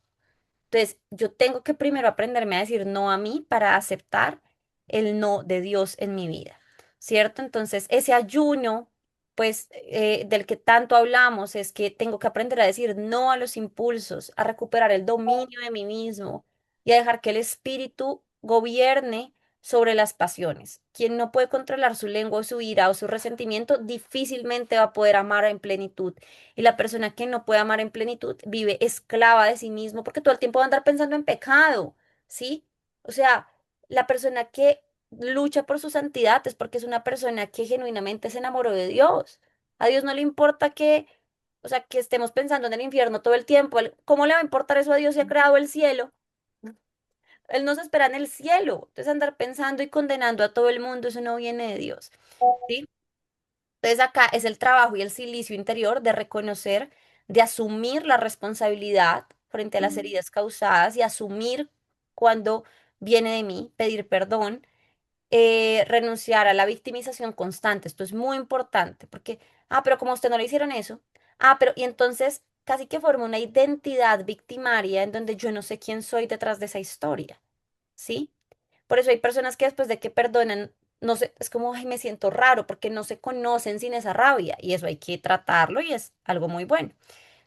Entonces, yo tengo que primero aprenderme a decir no a mí para aceptar el no de Dios en mi vida, ¿cierto? Entonces, ese ayuno, pues, del que tanto hablamos, es que tengo que aprender a decir no a los impulsos, a recuperar el dominio de mí mismo y a dejar que el espíritu gobierne sobre las pasiones. Quien no puede controlar su lengua o su ira o su resentimiento, difícilmente va a poder amar en plenitud. Y la persona que no puede amar en plenitud vive esclava de sí mismo porque todo el tiempo va a andar pensando en pecado, ¿sí? O sea, la persona que lucha por su santidad es porque es una persona que genuinamente se enamoró de Dios. A Dios no le importa que, o sea, que estemos pensando en el infierno todo el tiempo. ¿Cómo le va a importar eso a Dios si ha creado el cielo? Él nos espera en el cielo. Entonces andar pensando y condenando a todo el mundo, eso no viene de Dios, ¿sí? Entonces acá es el trabajo y el silicio interior de reconocer, de asumir la responsabilidad frente a las heridas causadas y asumir cuando viene de mí, pedir perdón, renunciar a la victimización constante. Esto es muy importante porque, pero como a usted no le hicieron eso, pero y entonces casi que forma una identidad victimaria en donde yo no sé quién soy detrás de esa historia, ¿sí? Por eso hay personas que después de que perdonan, no sé, es como, ay, me siento raro porque no se conocen sin esa rabia y eso hay que tratarlo y es algo muy bueno.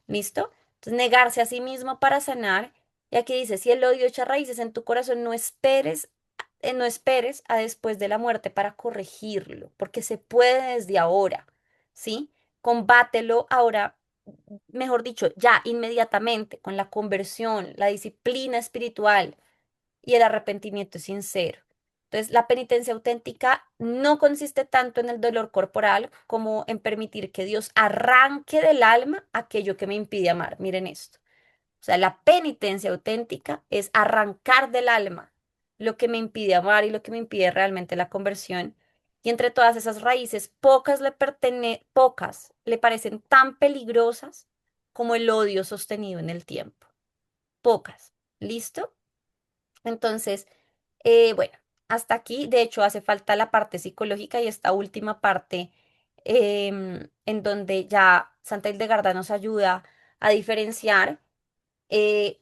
¿Listo? Entonces, negarse a sí mismo para sanar. Y aquí dice, si el odio echa raíces en tu corazón, no esperes a después de la muerte para corregirlo, porque se puede desde ahora, ¿sí? Combátelo ahora, mejor dicho, ya inmediatamente, con la conversión, la disciplina espiritual y el arrepentimiento sincero. Entonces, la penitencia auténtica no consiste tanto en el dolor corporal como en permitir que Dios arranque del alma aquello que me impide amar. Miren esto. O sea, la penitencia auténtica es arrancar del alma lo que me impide amar y lo que me impide realmente la conversión. Y entre todas esas raíces, pocas le parecen tan peligrosas como el odio sostenido en el tiempo. Pocas. ¿Listo? Entonces, bueno, hasta aquí, de hecho, hace falta la parte psicológica y esta última parte en donde ya Santa Hildegarda nos ayuda a diferenciar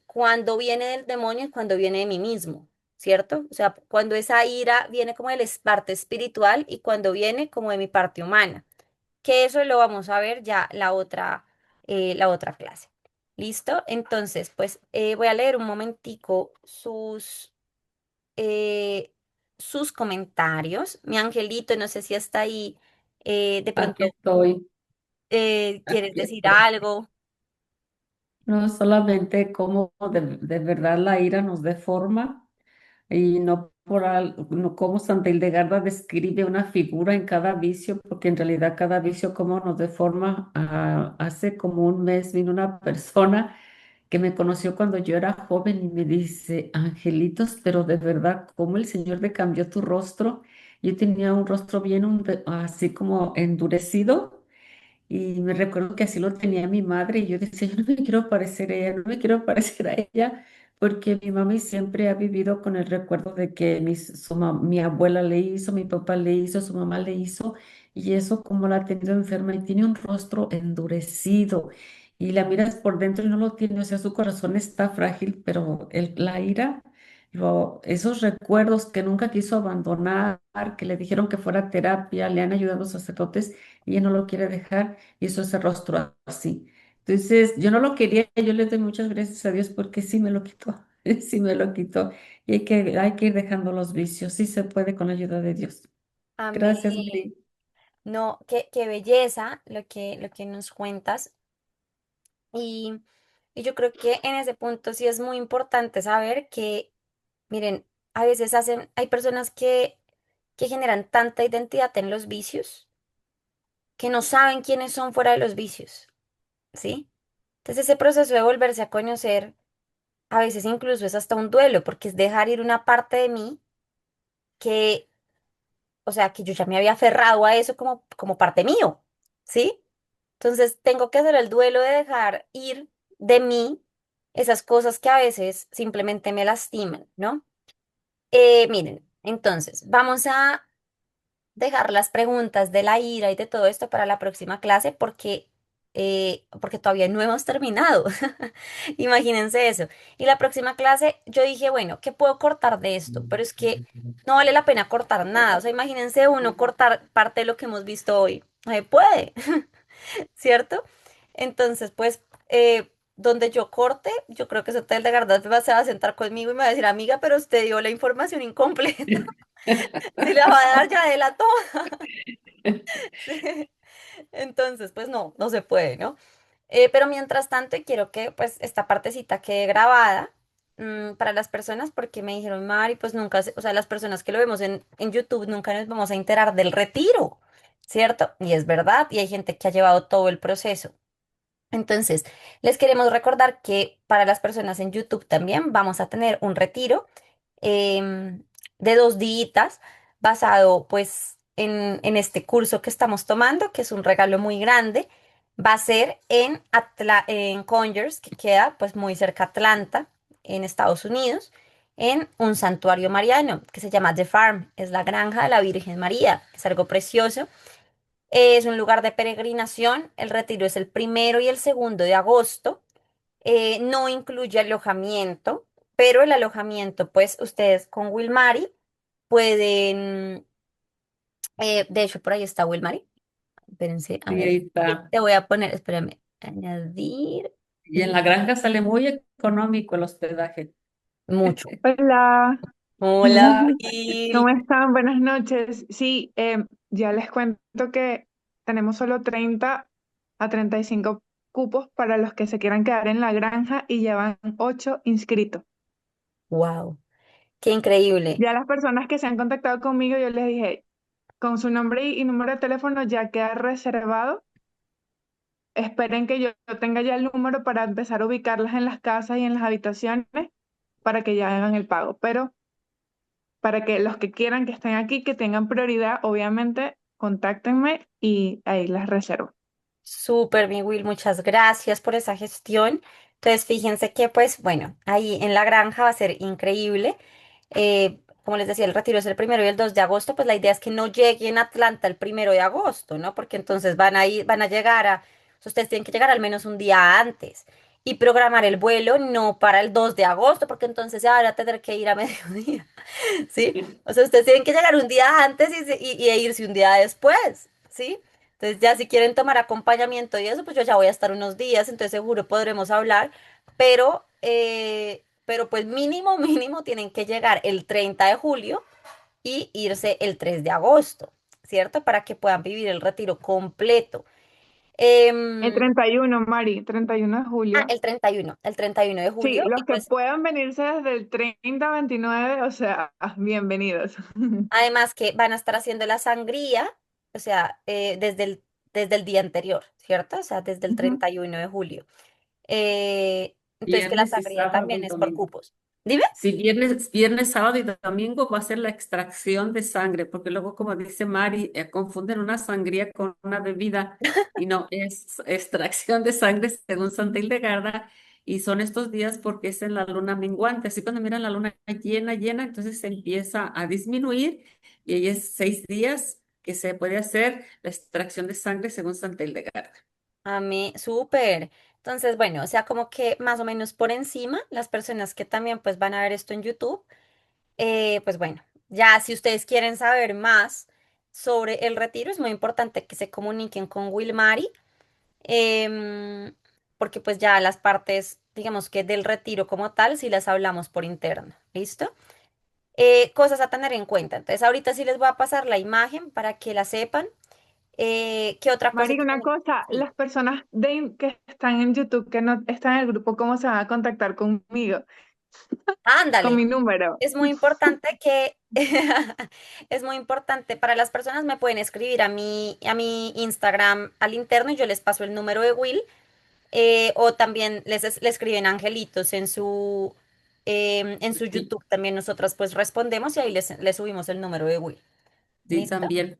cuando viene del demonio y cuando viene de mí mismo, ¿cierto? O sea, cuando esa ira viene como de la parte espiritual y cuando viene como de mi parte humana, que eso lo vamos a ver ya la otra clase. ¿Listo? Entonces, pues voy a leer un momentico eh, sus comentarios. Mi angelito, no sé si está ahí. De Aquí pronto, estoy, ¿quieres aquí decir estoy. algo? No solamente cómo de verdad la ira nos deforma y no por algo, no como Santa Hildegarda describe una figura en cada vicio, porque en realidad cada vicio cómo nos deforma. Hace como un mes vino una persona que me conoció cuando yo era joven y me dice, Angelitos, pero de verdad, ¿cómo el Señor le cambió tu rostro? Yo tenía un rostro bien así como endurecido. Y me recuerdo que así lo tenía mi madre y yo decía, yo no me quiero parecer a ella, no me quiero parecer a ella, porque mi mami siempre ha vivido con el recuerdo de que mi abuela le hizo, mi papá le hizo, su mamá le hizo, y eso como la ha tenido enferma y tiene un rostro endurecido y la miras por dentro y no lo tiene, o sea, su corazón está frágil, pero la ira, esos recuerdos que nunca quiso abandonar, que le dijeron que fuera a terapia, le han ayudado los sacerdotes y ella no lo quiere dejar y eso ese rostro así. Entonces, yo no lo quería, yo le doy muchas gracias a Dios porque sí me lo quitó, sí me lo quitó. Y hay que ir dejando los vicios, sí se puede con la ayuda de Dios. Amén. Gracias, Mary. No, qué belleza lo que nos cuentas. Y, y yo creo que en ese punto sí es muy importante saber que, miren, a veces hay personas que que generan tanta identidad en los vicios que no saben quiénes son fuera de los vicios, ¿sí? Entonces ese proceso de volverse a conocer a veces incluso es hasta un duelo, porque es dejar ir una parte de mí que, o sea, que yo ya me había aferrado a eso como parte mío, ¿sí? Entonces tengo que hacer el duelo de dejar ir de mí esas cosas que a veces simplemente me lastiman, ¿no? Miren, entonces vamos a dejar las preguntas de la ira y de todo esto para la próxima clase porque todavía no hemos terminado. Imagínense eso. Y la próxima clase yo dije, bueno, ¿qué puedo cortar de esto? Pero es que no vale la pena cortar nada. O sea, imagínense uno cortar parte de lo que hemos visto hoy. No se puede, ¿cierto? Entonces, pues, donde yo corte, yo creo que ese hotel de Gardás se va a sentar conmigo y me va a decir, amiga, pero usted dio la información incompleta. Si la va a dar, ya delató. Sí. Entonces, pues no, no se puede, ¿no? Pero mientras tanto, y quiero que pues esta partecita quede grabada para las personas, porque me dijeron, Mari, pues nunca, o sea, las personas que lo vemos en YouTube nunca nos vamos a enterar del retiro, ¿cierto? Y es verdad, y hay gente que ha llevado todo el proceso. Entonces, les queremos recordar que para las personas en YouTube también vamos a tener un retiro em, de 2 días basado pues en este curso que estamos tomando, que es un regalo muy grande. Va a ser en Conyers, que queda pues muy cerca a Atlanta, en Estados Unidos, en un santuario mariano que se llama The Farm, es la granja de la Virgen María, es algo precioso. Es un lugar de peregrinación. El retiro es el 1 y el 2 de agosto. No incluye alojamiento, pero el alojamiento, pues ustedes con Wilmary pueden, de hecho por ahí está Wilmary. Espérense, a Sí, ver, ahí y está. te voy a poner, espérame, añadir Y en la granja sale muy económico el hospedaje. mucho. Hola, Hola, ¿cómo Gil. están? Buenas noches. Sí, ya les cuento que tenemos solo 30 a 35 cupos para los que se quieran quedar en la granja y llevan 8 inscritos. Wow, qué increíble. Ya las personas que se han contactado conmigo, yo les dije, con su nombre y número de teléfono ya queda reservado. Esperen que yo tenga ya el número para empezar a ubicarlas en las casas y en las habitaciones para que ya hagan el pago. Pero para que los que quieran que estén aquí, que tengan prioridad, obviamente, contáctenme y ahí las reservo. Súper, mi Will, muchas gracias por esa gestión. Entonces, fíjense que, pues, bueno, ahí en la granja va a ser increíble. Como les decía, el retiro es el 1 y el 2 de agosto, pues la idea es que no lleguen a Atlanta el 1 de agosto, ¿no? Porque entonces van a llegar o sea, ustedes tienen que llegar al menos un día antes y programar el vuelo no para el 2 de agosto, porque entonces ya van a tener que ir a mediodía. ¿Sí? O sea, ustedes tienen que llegar un día antes e irse un día después, ¿sí? Entonces ya si quieren tomar acompañamiento y eso, pues yo ya voy a estar unos días, entonces seguro podremos hablar, pero pues mínimo, mínimo tienen que llegar el 30 de julio y irse el 3 de agosto, ¿cierto? Para que puedan vivir el retiro completo. El Em, 31, Mari, 31 de julio. el treinta y uno de Sí, julio, y los que pues puedan venirse desde el 30 a 29, o sea, bienvenidos. además que van a estar haciendo la sangría, o sea, desde el día anterior, ¿cierto? O sea, desde el Ujú. 31 de julio. Entonces que la Viernes y sangría sábado también y es por domingo. cupos. Dime. Si viernes, sábado y domingo va a ser la extracción de sangre, porque luego, como dice Mari, confunden una sangría con una bebida y no, es extracción de sangre según Santa Hildegarda y son estos días porque es en la luna menguante. Así cuando miran la luna llena, llena, entonces se empieza a disminuir y ahí es 6 días que se puede hacer la extracción de sangre según Santa Hildegarda. A mí, súper. Entonces, bueno, o sea, como que más o menos por encima, las personas que también pues van a ver esto en YouTube, pues bueno, ya si ustedes quieren saber más sobre el retiro, es muy importante que se comuniquen con Wilmary, em, porque pues ya las partes, digamos que del retiro como tal, si las hablamos por interno, ¿listo? Cosas a tener en cuenta. Entonces, ahorita sí les voy a pasar la imagen para que la sepan. ¿Qué otra cosa Mari, una tienen? cosa, Sí. las personas que están en YouTube, que no están en el grupo, ¿cómo se van a contactar conmigo? con Ándale. mi número. Es muy importante que es muy importante para las personas me pueden escribir a mi Instagram al interno y yo les paso el número de Will, o también le escriben angelitos en su Sí, YouTube. También nosotras pues respondemos y ahí les subimos el número de Will. sí, ¿Listo? también.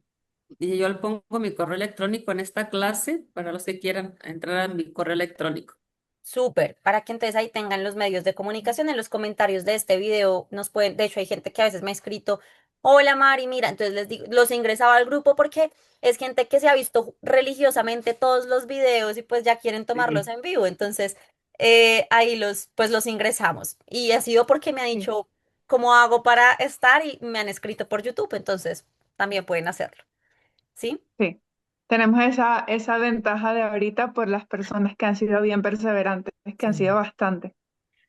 Y yo le pongo mi correo electrónico en esta clase para los que quieran entrar a mi correo electrónico. Súper, para que entonces ahí tengan los medios de comunicación. En los comentarios de este video nos pueden, de hecho hay gente que a veces me ha escrito, hola Mari, mira, entonces les digo, los he ingresado al grupo porque es gente que se ha visto religiosamente todos los videos y pues ya quieren tomarlos Sí, en vivo, entonces ahí pues los ingresamos. Y ha sido porque me ha Sí, dicho cómo hago para estar y me han escrito por YouTube, entonces también pueden hacerlo, ¿sí? sí. Tenemos esa ventaja de ahorita por las personas que han sido bien perseverantes, que han sido Sí. bastante.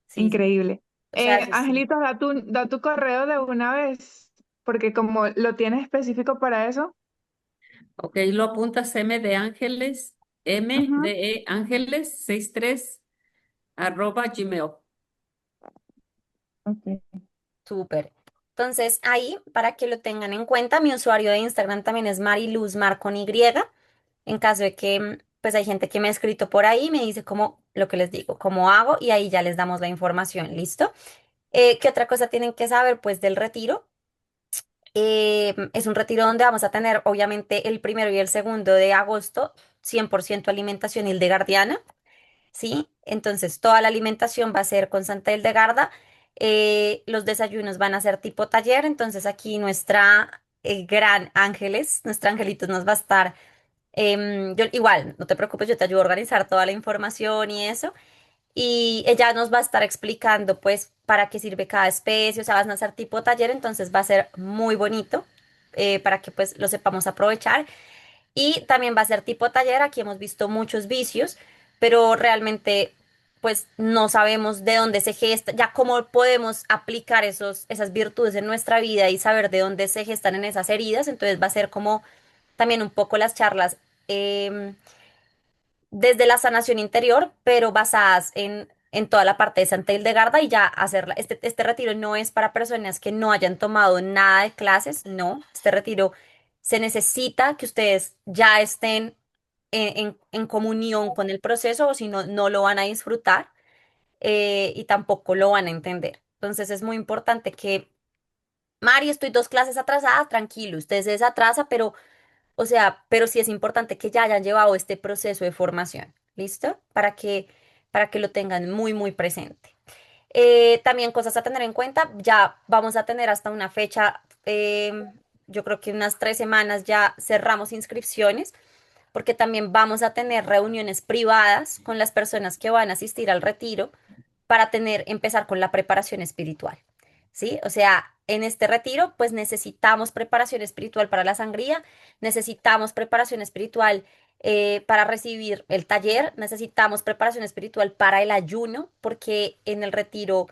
Sí, sí, Increíble. o sea, eso sí. Angelito, da tu correo de una vez, porque como lo tienes específico para eso. ok, lo apuntas M de Ángeles, M Ujú, de Ángeles 63 arroba Gmail. ok. Súper. Entonces, ahí, para que lo tengan en cuenta, mi usuario de Instagram también es Mariluz Mar con Y. En caso de que, pues hay gente que me ha escrito por ahí, me dice cómo, lo que les digo, cómo hago, y ahí ya les damos la información, ¿listo? ¿Qué otra cosa tienen que saber? Pues del retiro. Es un retiro donde vamos a tener, obviamente, el primero y el segundo de agosto, 100% alimentación hildegardiana. ¿Sí? Entonces, toda la alimentación va a ser con Santa Hildegarda. Los desayunos van a ser tipo taller. Entonces, aquí nuestra gran Ángeles, nuestra Angelitos nos va a estar. Yo, igual, no te preocupes, yo te ayudo a organizar toda la información y eso. Y ella nos va a estar explicando, pues, para qué sirve cada especie. O sea, van a ser tipo taller, entonces va a ser muy bonito, para que, pues, lo sepamos aprovechar. Y también va a ser tipo taller, aquí hemos visto muchos vicios, pero realmente pues no sabemos de dónde se gesta, ya cómo podemos aplicar esas virtudes en nuestra vida y saber de dónde se gestan en esas heridas. Entonces va a ser como también un poco las charlas em, desde la sanación interior, pero basadas en toda la parte de Santa Hildegarda y ya hacerla. Este retiro no es para personas que no hayan tomado nada de clases, no. Este retiro se necesita que ustedes ya estén en comunión con el proceso, o si no, no lo van a disfrutar, y tampoco lo van a entender. Entonces es muy importante que, Mari, estoy 2 clases atrasada, tranquilo, usted se desatrasa, pero o sea, pero sí es importante que ya hayan llevado este proceso de formación, ¿listo? Para que lo tengan muy, muy presente. También cosas a tener en cuenta, ya vamos a tener hasta una fecha, yo creo que unas 3 semanas ya cerramos inscripciones, porque también vamos a tener reuniones privadas con las personas que van a asistir al retiro para empezar con la preparación espiritual, ¿sí? O sea, en este retiro, pues necesitamos preparación espiritual para la sangría, necesitamos preparación espiritual para recibir el taller, necesitamos preparación espiritual para el ayuno, porque en el retiro,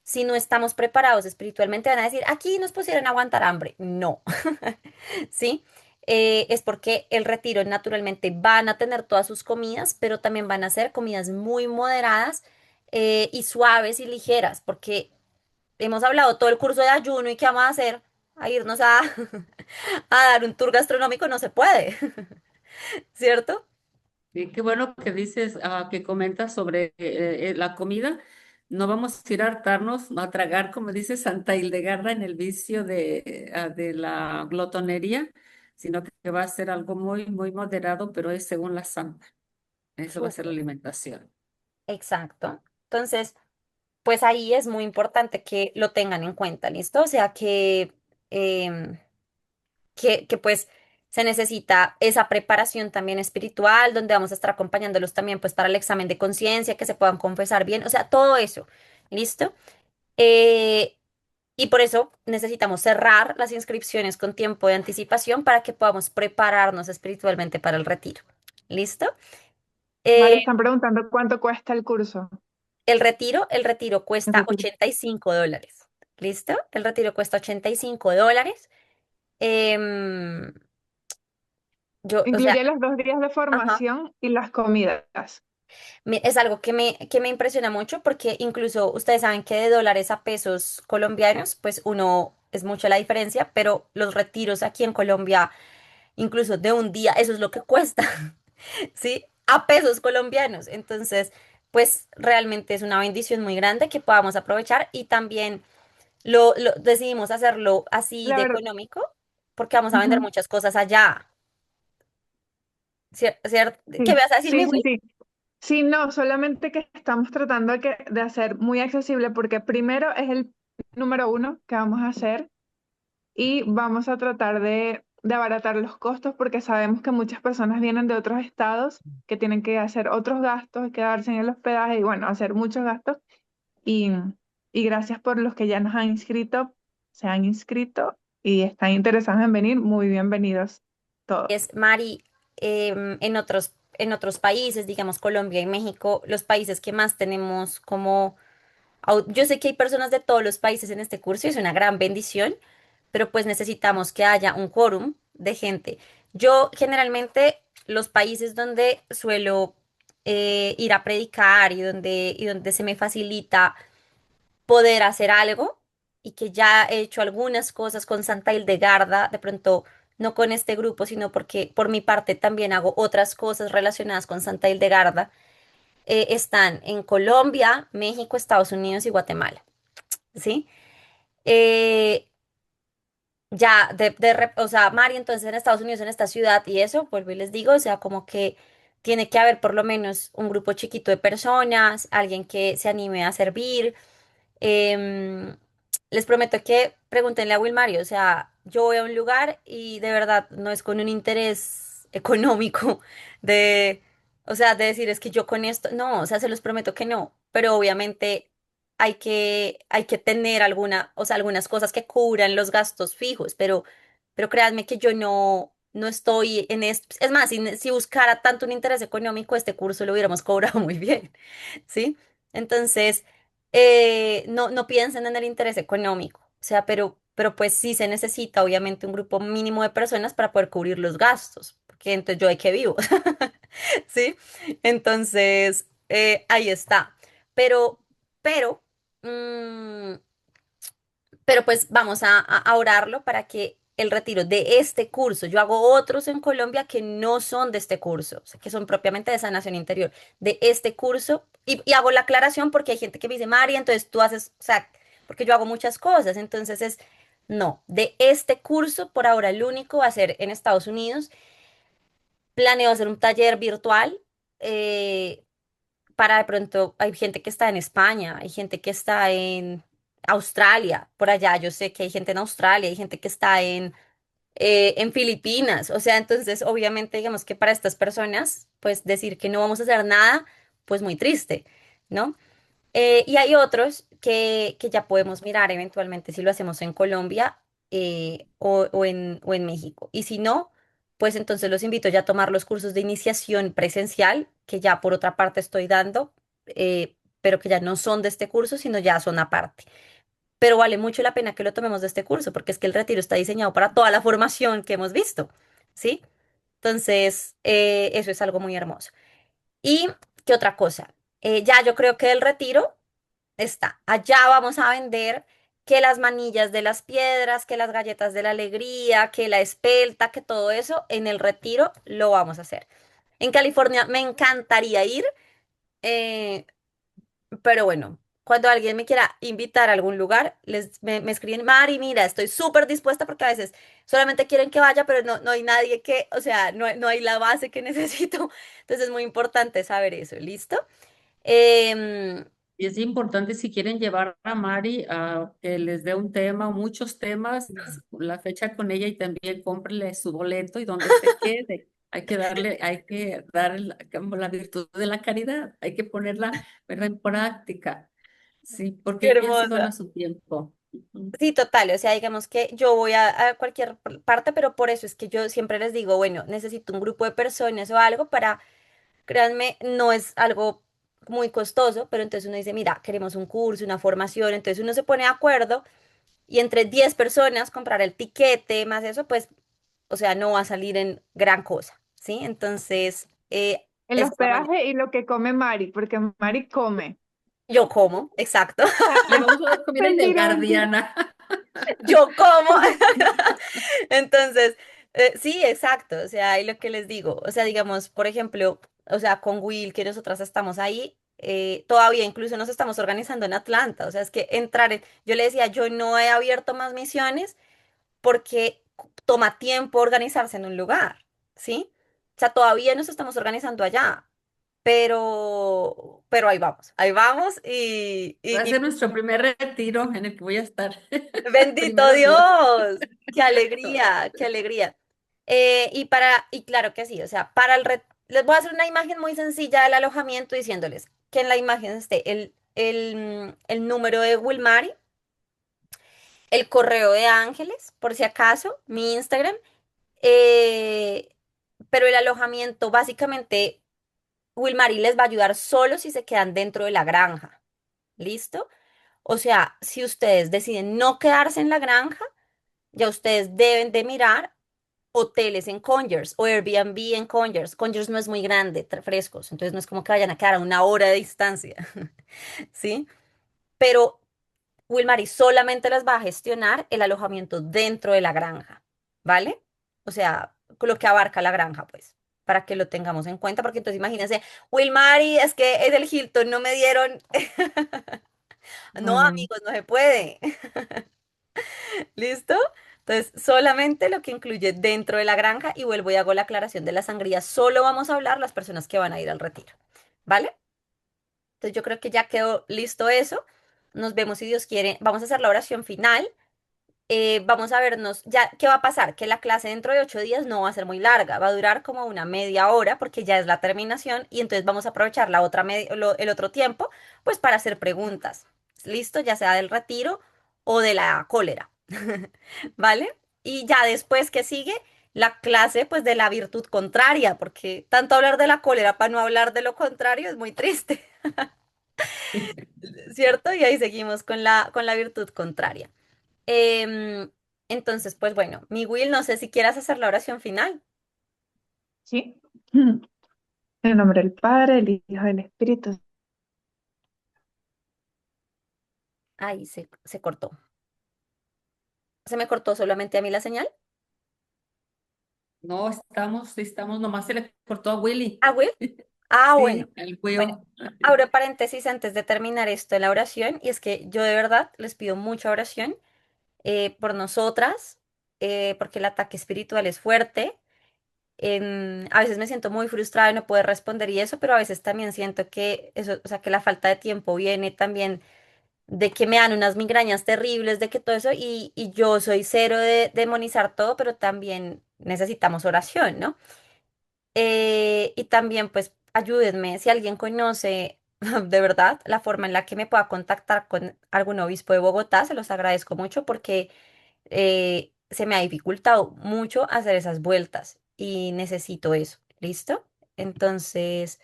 si no estamos preparados espiritualmente, van a decir, aquí nos pusieron a aguantar hambre. No, ¿sí? Es porque el retiro naturalmente van a tener todas sus comidas, pero también van a ser comidas muy moderadas, y suaves y ligeras, porque hemos hablado todo el curso de ayuno y qué vamos a hacer, a irnos a, a dar un tour gastronómico, no se puede, ¿cierto? Y qué bueno que dices, que comentas sobre la comida. No vamos a ir a hartarnos, a tragar, como dice Santa Hildegarda, en el vicio de la glotonería, sino que va a ser algo muy, muy moderado, pero es según la santa. Eso va a ser la Súper. alimentación. Exacto. Entonces, pues ahí es muy importante que lo tengan en cuenta, ¿listo? O sea, em, que pues se necesita esa preparación también espiritual, donde vamos a estar acompañándolos también pues para el examen de conciencia, que se puedan confesar bien, o sea, todo eso, ¿listo? Eh, y por eso necesitamos cerrar las inscripciones con tiempo de anticipación para que podamos prepararnos espiritualmente para el retiro, ¿listo? Mari, Eh, están preguntando cuánto cuesta el curso. el retiro El cuesta retiro. $85, ¿listo? El retiro cuesta $85. Yo, o sea, Incluye los 2 días de ajá. formación y las comidas. Es algo que me impresiona mucho porque incluso ustedes saben que de dólares a pesos colombianos, pues uno es mucha la diferencia, pero los retiros aquí en Colombia, incluso de un día, eso es lo que cuesta, ¿sí? A pesos colombianos. Entonces, pues realmente es una bendición muy grande que podamos aprovechar y también decidimos hacerlo así La de verdad, económico porque vamos a vender ujú, muchas cosas allá. ¿Qué sí, me vas a decir, mi sí, sí, Will? sí. Sí, no, solamente que estamos tratando de hacer muy accesible porque primero es el número uno que vamos a hacer y vamos a tratar de abaratar los costos porque sabemos que muchas personas vienen de otros estados que tienen que hacer otros gastos, quedarse en el hospedaje y bueno, hacer muchos gastos. Y, y gracias por los que ya nos han inscrito, se han inscrito y están interesados en venir. Muy bienvenidos todos. Es Mari, en otros países, digamos Colombia y México, los países que más tenemos como, yo sé que hay personas de todos los países en este curso y es una gran bendición, pero pues necesitamos que haya un quórum de gente. Yo generalmente los países donde suelo ir a predicar y donde se me facilita poder hacer algo y que ya he hecho algunas cosas con Santa Hildegarda, de pronto no con este grupo, sino porque por mi parte también hago otras cosas relacionadas con Santa Hildegarda, están en Colombia, México, Estados Unidos y Guatemala, ¿sí? Eh, ya, o sea, Mari, entonces en Estados Unidos, en esta ciudad y eso, vuelvo y les digo, o sea, como que tiene que haber por lo menos un grupo chiquito de personas, alguien que se anime a servir. Em, Les prometo que pregúntenle a Wilmario, o sea, yo voy a un lugar y de verdad no es con un interés económico de, o sea, de decir es que yo con esto, no, o sea, se los prometo que no, pero obviamente hay que tener alguna, o sea, algunas cosas que cubran los gastos fijos, pero créanme que yo no estoy en esto, es más, si buscara tanto un interés económico, este curso lo hubiéramos cobrado muy bien, ¿sí? Entonces no piensen en el interés económico, o sea, pero pues sí se necesita obviamente un grupo mínimo de personas para poder cubrir los gastos, porque entonces yo de qué vivo, ¿sí? Entonces, ahí está. Pero, pero, mm, pero pues vamos a orarlo para que el retiro de este curso, yo hago otros en Colombia que no son de este curso, o sea, que son propiamente de sanación interior, de este curso, y hago la aclaración porque hay gente que me dice, María, entonces tú haces, o sea, porque yo hago muchas cosas, entonces no, de este curso por ahora el único va a ser en Estados Unidos, planeo hacer un taller virtual, eh, para de pronto, hay gente que está en España, hay gente que está en Australia, por allá yo sé que hay gente en Australia, hay gente que está en Filipinas, o sea, entonces obviamente digamos que para estas personas, pues decir que no vamos a hacer nada, pues muy triste, ¿no? Y hay otros que ya podemos mirar eventualmente si lo hacemos en Colombia o en México. Y si no, pues entonces los invito ya a tomar los cursos de iniciación presencial, que ya por otra parte estoy dando, pero que ya no son de este curso, sino ya son aparte. Pero vale mucho la pena que lo tomemos de este curso, porque es que el retiro está diseñado para toda la formación que hemos visto, ¿sí? Entonces, eso es algo muy hermoso. ¿Y qué otra cosa? Ya yo creo que el retiro está. Allá vamos a vender que las manillas de las piedras, que las galletas de la alegría, que la espelta, que todo eso en el retiro lo vamos a hacer. En California me encantaría ir, eh, pero bueno, cuando alguien me quiera invitar a algún lugar, me escriben, Mari, mira, estoy súper dispuesta porque a veces solamente quieren que vaya, pero no hay nadie que, o sea, no hay la base que necesito. Entonces es muy importante saber eso, ¿listo? Em, Y es importante si quieren llevar a Mari a que les dé un tema o muchos temas, la fecha con ella y también cómprenle su boleto y donde se quede. Hay que dar como la virtud de la caridad, hay que ponerla, ¿verdad?, en práctica. Sí, Qué porque quién se hermosa. gana su tiempo. Ujú. Sí, total, o sea, digamos que yo voy a cualquier parte, pero por eso es que yo siempre les digo, bueno, necesito un grupo de personas o algo para, créanme, no es algo muy costoso, pero entonces uno dice, mira, queremos un curso, una formación, entonces uno se pone de acuerdo y entre 10 personas comprar el tiquete, más eso, pues, o sea, no va a salir en gran cosa, ¿sí? Entonces, El Esa es la mañana. hospedaje y lo que come Mari, porque Mari come. Yo como, exacto. Le vamos a dar comida Mentira, ilegal, mentira. Diana. Yo como. Entonces, sí, exacto. O sea, y lo que les digo, o sea, digamos, por ejemplo, o sea, con Will, que nosotras estamos ahí, todavía incluso nos estamos organizando en Atlanta. O sea, es que yo le decía, yo no he abierto más misiones porque toma tiempo organizarse en un lugar, ¿sí? O sea, todavía nos estamos organizando allá, pero ahí vamos Va a y ser nuestro primer retiro en el que voy a estar. bendito Primero Dios. Dios, qué alegría, qué alegría. Y claro que sí, o sea, les voy a hacer una imagen muy sencilla del alojamiento diciéndoles que en la imagen esté el número de Wilmary, el correo de Ángeles, por si acaso, mi Instagram, eh, pero el alojamiento básicamente Wilmary les va a ayudar solo si se quedan dentro de la granja, ¿listo? O sea, si ustedes deciden no quedarse en la granja, ya ustedes deben de mirar hoteles en Conyers o Airbnb en Conyers. Conyers no es muy grande, frescos, entonces no es como que vayan a quedar a una hora de distancia, ¿sí? Pero Wilmary solamente les va a gestionar el alojamiento dentro de la granja, ¿vale? O sea, con lo que abarca la granja, pues, para que lo tengamos en cuenta, porque entonces imagínense, Wilmary, es que es el Hilton, no me dieron. No, Mm, amigos, no se puede. ¿Listo? Entonces, solamente lo que incluye dentro de la granja y vuelvo y hago la aclaración de la sangría. Solo vamos a hablar las personas que van a ir al retiro. ¿Vale? Entonces, yo creo que ya quedó listo eso. Nos vemos si Dios quiere. Vamos a hacer la oración final. Vamos a vernos, ya, ¿qué va a pasar? Que la clase dentro de 8 días no va a ser muy larga, va a durar como una media hora porque ya es la terminación y entonces vamos a aprovechar el otro tiempo pues para hacer preguntas, ¿listo? Ya sea del retiro o de la cólera, ¿vale? Y ya después que sigue la clase pues de la virtud contraria, porque tanto hablar de la cólera para no hablar de lo contrario es muy triste, ¿cierto? Y ahí seguimos con la virtud contraria. Em, entonces, pues bueno, mi Will, no sé si quieras hacer la oración final. ¿sí? En el nombre del Padre, del Hijo y del Espíritu. Ahí se cortó. ¿Se me cortó solamente a mí la señal? No, estamos, nomás se le cortó a Willy. ¿A Will? Ah, bueno. Sí, el Bueno, Will. abro paréntesis antes de terminar esto de la oración, y es que yo de verdad les pido mucha oración por nosotras, porque el ataque espiritual es fuerte. A veces me siento muy frustrada y no poder responder y eso, pero a veces también siento que eso, o sea, que la falta de tiempo viene también de que me dan unas migrañas terribles, de que todo eso, y yo soy cero de demonizar todo, pero también necesitamos oración, ¿no? Y también, pues, ayúdenme, si alguien conoce de verdad la forma en la que me pueda contactar con algún obispo de Bogotá, se los agradezco mucho porque se me ha dificultado mucho hacer esas vueltas y necesito eso, ¿listo? Entonces,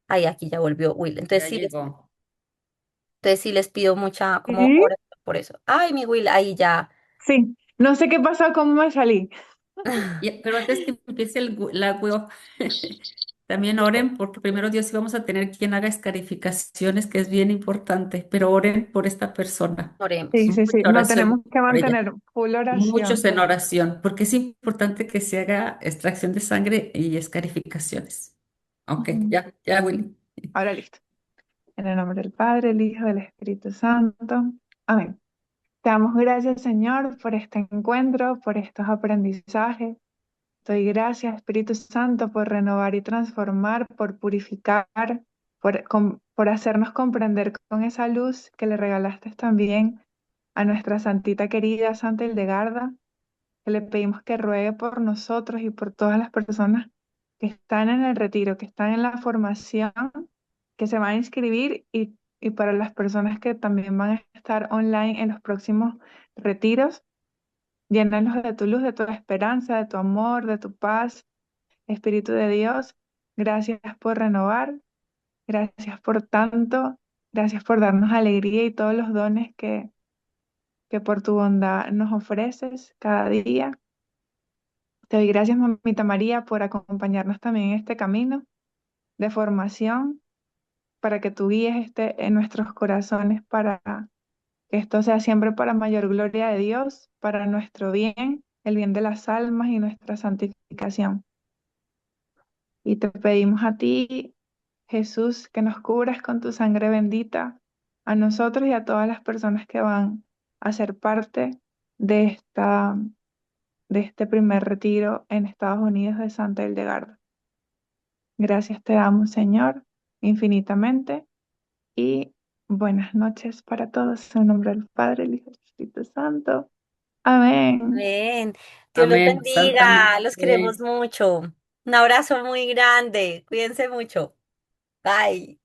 ay, aquí ya volvió Will. Ya llegó. Entonces sí les pido mucha como ¿Sí? oración por eso. Ay, mi Will, ahí ya. Sí. No sé qué pasó, cómo me salí. Pero antes que empiece la Will, también oren porque primero Dios sí vamos a tener quien haga escarificaciones, que es bien importante, pero oren por esta persona. Sí, Oremos. sí, sí. Mucha No tenemos oración que por ella. mantener full Muchos oración. en oración, porque es importante que se haga extracción de sangre y escarificaciones. Ok, Ujú. ya, Willy. Ahora listo. En el nombre del Padre, el Hijo, del Espíritu Santo. Amén. Te damos gracias, Señor, por este encuentro, por estos aprendizajes. Te doy gracias, Espíritu Santo, por renovar y transformar, por purificar, por hacernos comprender con esa luz que le regalaste también a nuestra santita querida Santa Hildegarda, que le pedimos que ruegue por nosotros y por todas las personas que están en el retiro, que están en la formación, que se van a inscribir y para las personas que también van a estar online en los próximos retiros. Llénalos de tu luz, de tu esperanza, de tu amor, de tu paz, Espíritu de Dios. Gracias por renovar, gracias por tanto, gracias por darnos alegría y todos los dones que por tu bondad nos ofreces cada día. Te doy gracias, Mamita María, por acompañarnos también en este camino. de formación, para que tú guíes en nuestros corazones para que esto sea siempre para mayor gloria de Dios, para nuestro bien, el bien de las almas y nuestra santificación. Y te pedimos a ti, Jesús, que nos cubras con tu sangre bendita, a nosotros y a todas las personas que van a ser parte de de este primer retiro en Estados Unidos de Santa Hildegarda. Gracias te damos, Señor, infinitamente, y buenas noches para todos. En nombre del Padre, el Hijo y el Espíritu Santo. Amén. Amén. Dios los Amén. Santa bendiga. Los queremos María. mucho. Un abrazo muy grande. Cuídense mucho. Bye.